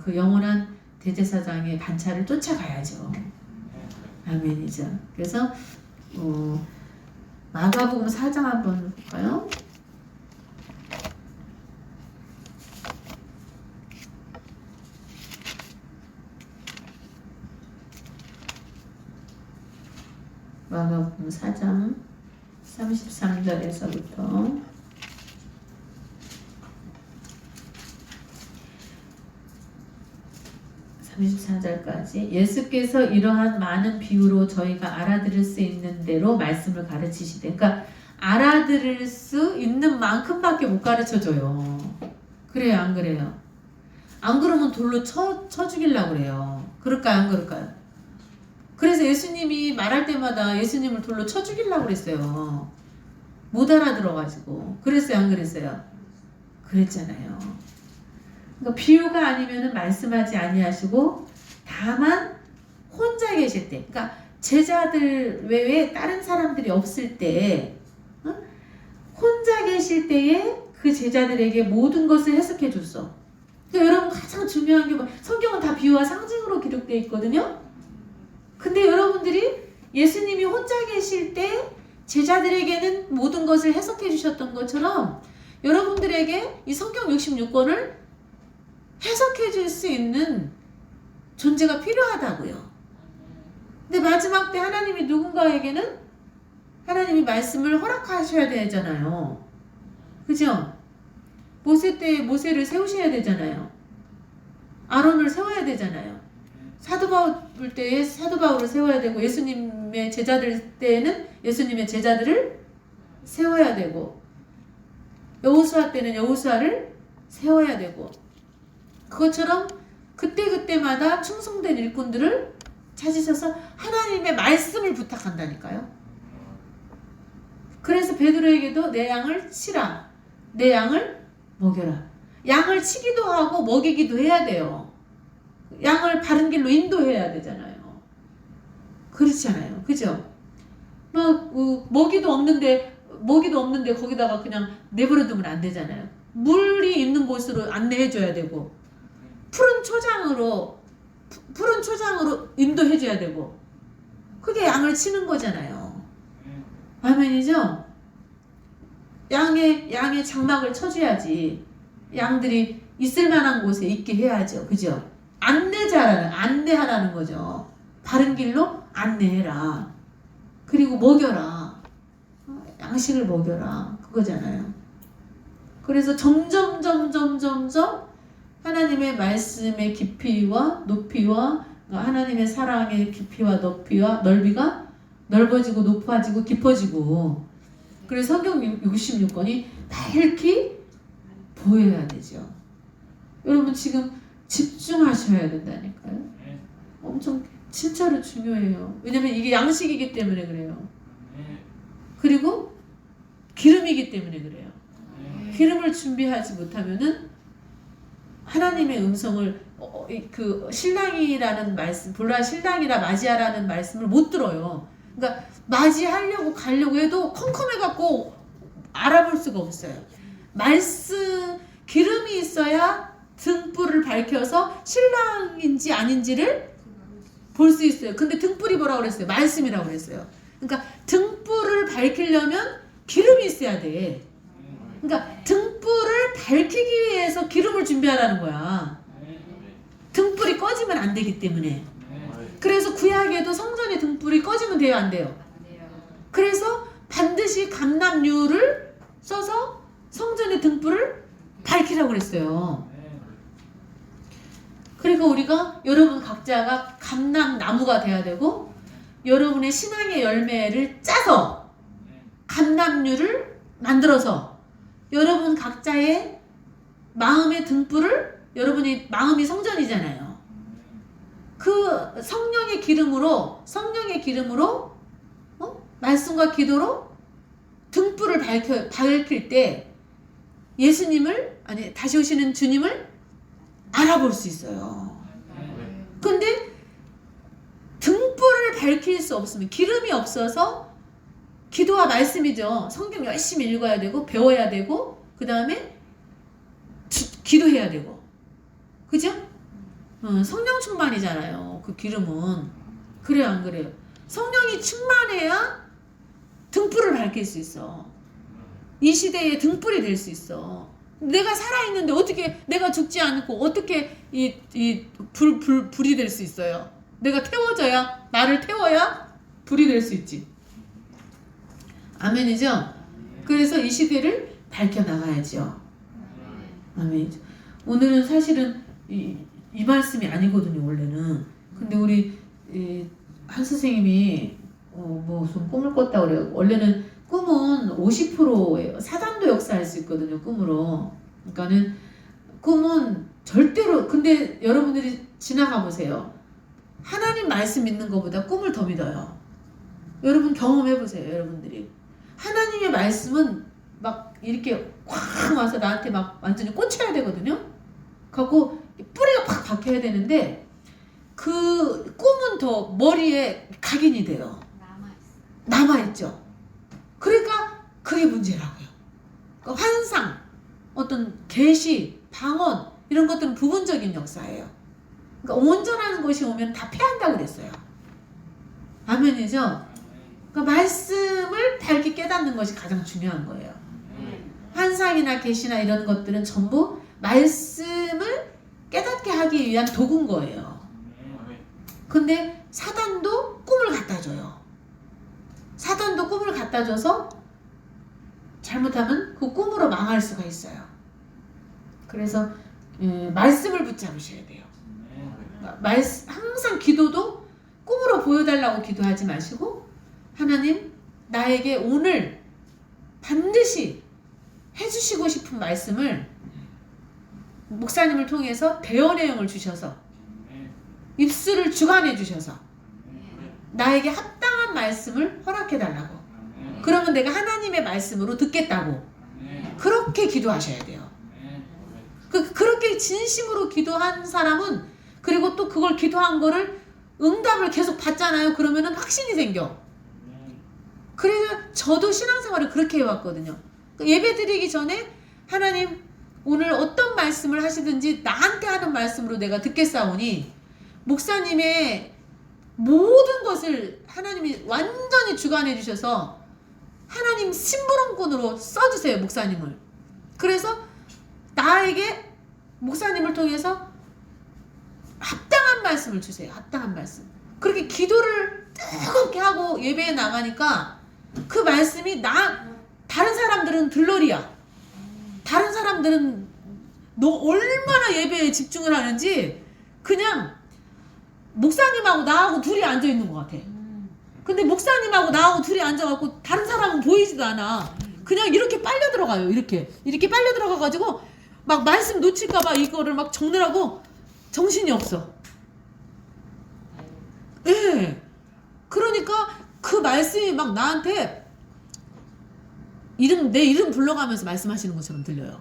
그 영원한 대제사장의 반차를 쫓아가야죠. 아멘이죠. 그래서 마가복음 4장 한번 볼까요? 마가복음 4장 33절에서부터 34절까지 예수께서 이러한 많은 비유로 저희가 알아들을 수 있는 대로 말씀을 가르치시되, 그러니까 알아들을 수 있는 만큼밖에 못 가르쳐줘요. 그래요, 안 그래요? 안 그러면 돌로 쳐 죽이려고 그래요. 그럴까요, 안 그럴까요? 그래서 예수님이 말할 때마다 예수님을 돌로 쳐 죽이려고 그랬어요. 못 알아들어가지고. 그랬어요, 안 그랬어요? 그랬잖아요. 그러니까 비유가 아니면은 말씀하지 아니하시고 다만 혼자 계실 때, 그러니까 제자들 외에 다른 사람들이 없을 때, 혼자 계실 때에 그 제자들에게 모든 것을 해석해 줬어. 그러니까 여러분 가장 중요한 게 성경은 다 비유와 상징으로 기록되어 있거든요. 근데 여러분들이 예수님이 혼자 계실 때 제자들에게는 모든 것을 해석해 주셨던 것처럼 여러분들에게 이 성경 66권을 해석해 줄 수 있는 존재가 필요하다고요. 근데 마지막 때 하나님이 누군가에게는 하나님이 말씀을 허락하셔야 되잖아요. 그죠? 모세 때 모세를 세우셔야 되잖아요. 아론을 세워야 되잖아요. 사도 바울 때에 사도 바울을 세워야 되고, 예수님의 제자들 때에는 예수님의 제자들을 세워야 되고, 여호수아 때는 여호수아를 세워야 되고, 그것처럼 그때그때마다 충성된 일꾼들을 찾으셔서 하나님의 말씀을 부탁한다니까요. 그래서 베드로에게도 내 양을 치라, 내 양을 먹여라. 양을 치기도 하고 먹이기도 해야 돼요. 양을 바른 길로 인도해야 되잖아요. 그렇잖아요. 그죠? 먹이도 없는데 거기다가 그냥 내버려 두면 안 되잖아요. 물이 있는 곳으로 안내해 줘야 되고, 푸른 초장으로 인도해 줘야 되고, 그게 양을 치는 거잖아요. 아멘이죠? 양의 장막을 쳐줘야지 양들이 있을 만한 곳에 있게 해야죠. 그죠? 안내하라는 거죠. 바른 길로 안내해라. 그리고 먹여라. 양식을 먹여라. 그거잖아요. 그래서 점점 하나님의 말씀의 깊이와 높이와 하나님의 사랑의 깊이와 높이와 넓이가 넓어지고 높아지고 깊어지고, 그래서 성경 66권이 밝히 보여야 되죠. 여러분 지금 집중하셔야 된다니까요. 엄청 진짜로 중요해요. 왜냐면 이게 양식이기 때문에 그래요. 그리고 기름이기 때문에 그래요. 기름을 준비하지 못하면은 하나님의 음성을 그 신랑이라는 말씀, 볼라 신랑이라 맞이하라는 말씀을 못 들어요. 그러니까 맞이하려고 가려고 해도 컴컴해갖고 알아볼 수가 없어요. 기름이 있어야 등불을 밝혀서 신랑인지 아닌지를 볼 수 있어요. 근데 등불이 뭐라고 그랬어요? 말씀이라고 그랬어요. 그러니까 등불을 밝히려면 기름이 있어야 돼. 그러니까 등불을 밝히기 위해서 기름을 준비하라는 거야. 등불이 꺼지면 안 되기 때문에. 그래서 구약에도 성전의 등불이 꺼지면 돼요, 안 돼요? 그래서 반드시 감람유를 써서 성전의 등불을 밝히라고 그랬어요. 그러니까 우리가 여러분 각자가 감람나무가 돼야 되고, 여러분의 신앙의 열매를 짜서 감람유를 만들어서 여러분 각자의 마음의 등불을, 여러분이 마음이 성전이잖아요. 그 성령의 기름으로 말씀과 기도로 등불을 밝힐 때 예수님을, 아니 다시 오시는 주님을 알아볼 수 있어요. 근데 등불을 밝힐 수 없으면, 기름이 없어서, 기도와 말씀이죠. 성경 열심히 읽어야 되고 배워야 되고 그 다음에 기도해야 되고, 그죠? 성령 충만이잖아요. 그 기름은. 그래요, 안 그래요? 성령이 충만해야 등불을 밝힐 수 있어. 이 시대에 등불이 될 수 있어. 내가 살아있는데 어떻게, 내가 죽지 않고 어떻게 불이 될 수 있어요? 내가 태워져야, 나를 태워야 불이 될 수 있지. 아멘이죠? 그래서 이 시대를 밝혀나가야죠. 아멘이죠. 오늘은 사실은 이 말씀이 아니거든요, 원래는. 근데 우리 한 선생님이 무슨 꿈을 꿨다고 그래요. 원래는 꿈은 50%예요. 사단도 역사할 수 있거든요, 꿈으로. 그러니까는 꿈은 절대로, 근데 여러분들이 지나가 보세요. 하나님 말씀 믿는 것보다 꿈을 더 믿어요. 여러분 경험해 보세요, 여러분들이. 하나님의 말씀은 막 이렇게 확 와서 나한테 막 완전히 꽂혀야 되거든요. 갖고 뿌리가 팍 박혀야 되는데, 그 꿈은 더 머리에 각인이 돼요. 남아있죠. 그러니까 그게 문제라고요. 그러니까 환상, 어떤 계시, 방언 이런 것들은 부분적인 역사예요. 그러니까 온전한 것이 오면 다 패한다고 그랬어요. 아멘이죠? 그러니까 말씀을 밝게 깨닫는 것이 가장 중요한 거예요. 환상이나 계시나 이런 것들은 전부 말씀을 깨닫게 하기 위한 도구인 거예요. 근데 사단도 꿈을 갖다 줘요. 사단도 꿈을 갖다 줘서 잘못하면 그 꿈으로 망할 수가 있어요. 그래서 말씀을 붙잡으셔야 돼요. 항상 기도도 꿈으로 보여달라고 기도하지 마시고 하나님 나에게 오늘 반드시 해주시고 싶은 말씀을 목사님을 통해서 대화 내용을 주셔서 입술을 주관해 주셔서 나에게 합당한 말씀을 허락해 달라고. 그러면 내가 하나님의 말씀으로 듣겠다고. 그렇게 기도하셔야 돼요. 그렇게 진심으로 기도한 사람은 그리고 또 그걸 기도한 거를 응답을 계속 받잖아요. 그러면은 확신이 생겨. 그래서 저도 신앙생활을 그렇게 해왔거든요. 예배 드리기 전에 하나님 오늘 어떤 말씀을 하시든지 나한테 하는 말씀으로 내가 듣겠사오니 목사님의 모든 것을 하나님이 완전히 주관해 주셔서 하나님 심부름꾼으로 써주세요. 목사님을. 그래서 나에게 목사님을 통해서 합당한 말씀을 주세요. 합당한 말씀. 그렇게 기도를 뜨겁게 하고 예배에 나가니까 그 말씀이 다른 사람들은 들러리야. 다른 사람들은 너 얼마나 예배에 집중을 하는지 그냥 목사님하고 나하고 둘이 앉아 있는 것 같아. 근데 목사님하고 나하고 둘이 앉아갖고 다른 사람은 보이지도 않아. 그냥 이렇게 빨려 들어가요. 이렇게 빨려 들어가가지고 막 말씀 놓칠까봐 이거를 막 적느라고 정신이 없어. 예. 네. 그러니까 그 말씀이 막 나한테 내 이름 불러가면서 말씀하시는 것처럼 들려요.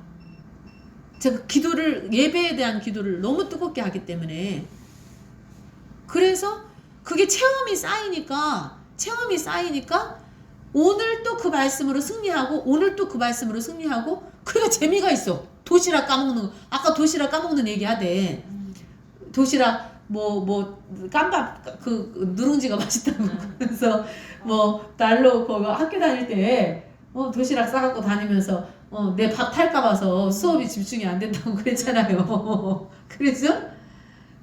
제가 예배에 대한 기도를 너무 뜨겁게 하기 때문에. 그래서 그게 체험이 쌓이니까 오늘 또 그 말씀으로 승리하고 오늘 또 그 말씀으로 승리하고 그러니까 재미가 있어. 도시락 까먹는 거. 아까 도시락 까먹는 얘기 하대. 도시락 깜밥 누룽지가 맛있다고. 그래서 날로 거기 학교 다닐 때 도시락 싸갖고 다니면서 내 밥 탈까 봐서 수업이 집중이 안 된다고 그랬잖아요.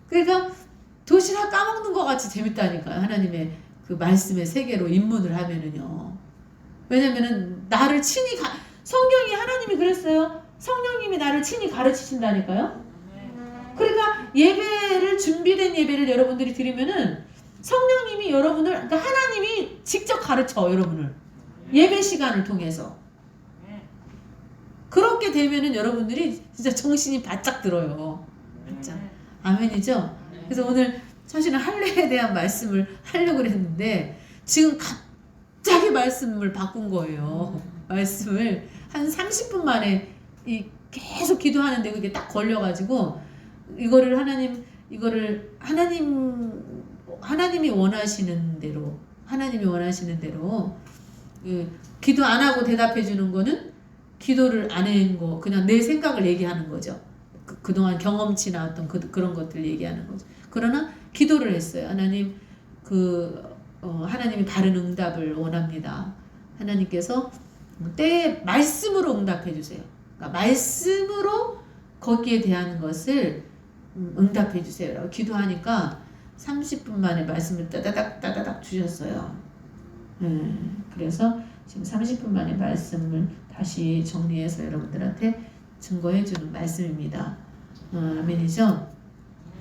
그러니까 도시락 까먹는 것 같이 재밌다니까. 하나님의 그 말씀의 세계로 입문을 하면은요. 왜냐면은 나를 친히 성경이 하나님이 그랬어요. 성령님이 나를 친히 가르치신다니까요. 그러니까 준비된 예배를 여러분들이 드리면은 성령님이 그러니까 하나님이 직접 가르쳐 여러분을. 예배 시간을 통해서. 그렇게 되면은 여러분들이 진짜 정신이 바짝 들어요. 진짜. 아멘이죠? 그래서 오늘 사실은 할례에 대한 말씀을 하려고 그랬는데 지금 갑자기 말씀을 바꾼 거예요. 말씀을 한 30분 만에 계속 기도하는데 그게 딱 걸려가지고 하나님이 원하시는 대로 기도 안 하고 대답해 주는 거는 기도를 안 한 거 그냥 내 생각을 얘기하는 거죠. 그동안 경험치나 어떤 그런 것들 얘기하는 거죠. 그러나 기도를 했어요. 하나님 하나님이 바른 응답을 원합니다. 하나님께서 때에 말씀으로 응답해 주세요. 그러니까 말씀으로 거기에 대한 것을 응답해 주세요. 라고 기도하니까 30분 만에 말씀을 따다닥 주셨어요. 그래서 지금 30분 만에 말씀을 다시 정리해서 여러분들한테 증거해 주는 말씀입니다. 아멘이죠?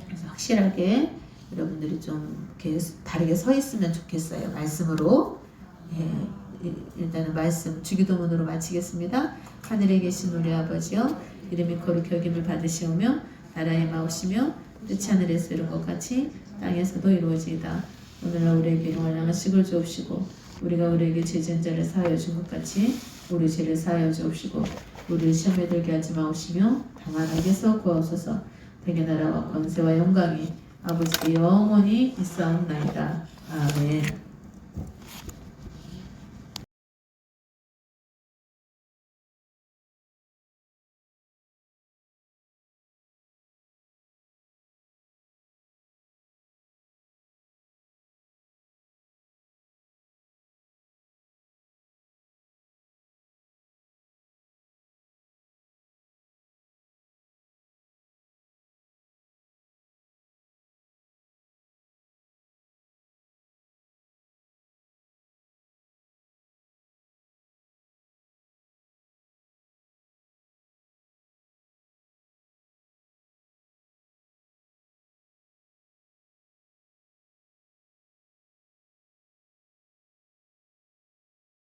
그래서 확실하게 여러분들이 좀 이렇게 다르게 서 있으면 좋겠어요. 말씀으로. 일단은 말씀 주기도문으로 마치겠습니다. 하늘에 계신 우리 아버지여 이름이 거룩히 여김을 받으시오며 나라의 마옵시며 뜻이 하늘에서 이룬 것 같이 땅에서도 이루어지이다. 오늘날 우리에게 일용할 양식을 주옵시고 우리가 우리에게 죄진 자를 사하여 준 것 같이 우리 죄를 사하여 주옵시고 우리를 시험에 들게 하지 마옵시며 다만 악에서 구하옵소서. 대개 나라와 권세와 영광이 아버지께 영원히 있사옵나이다. 아멘.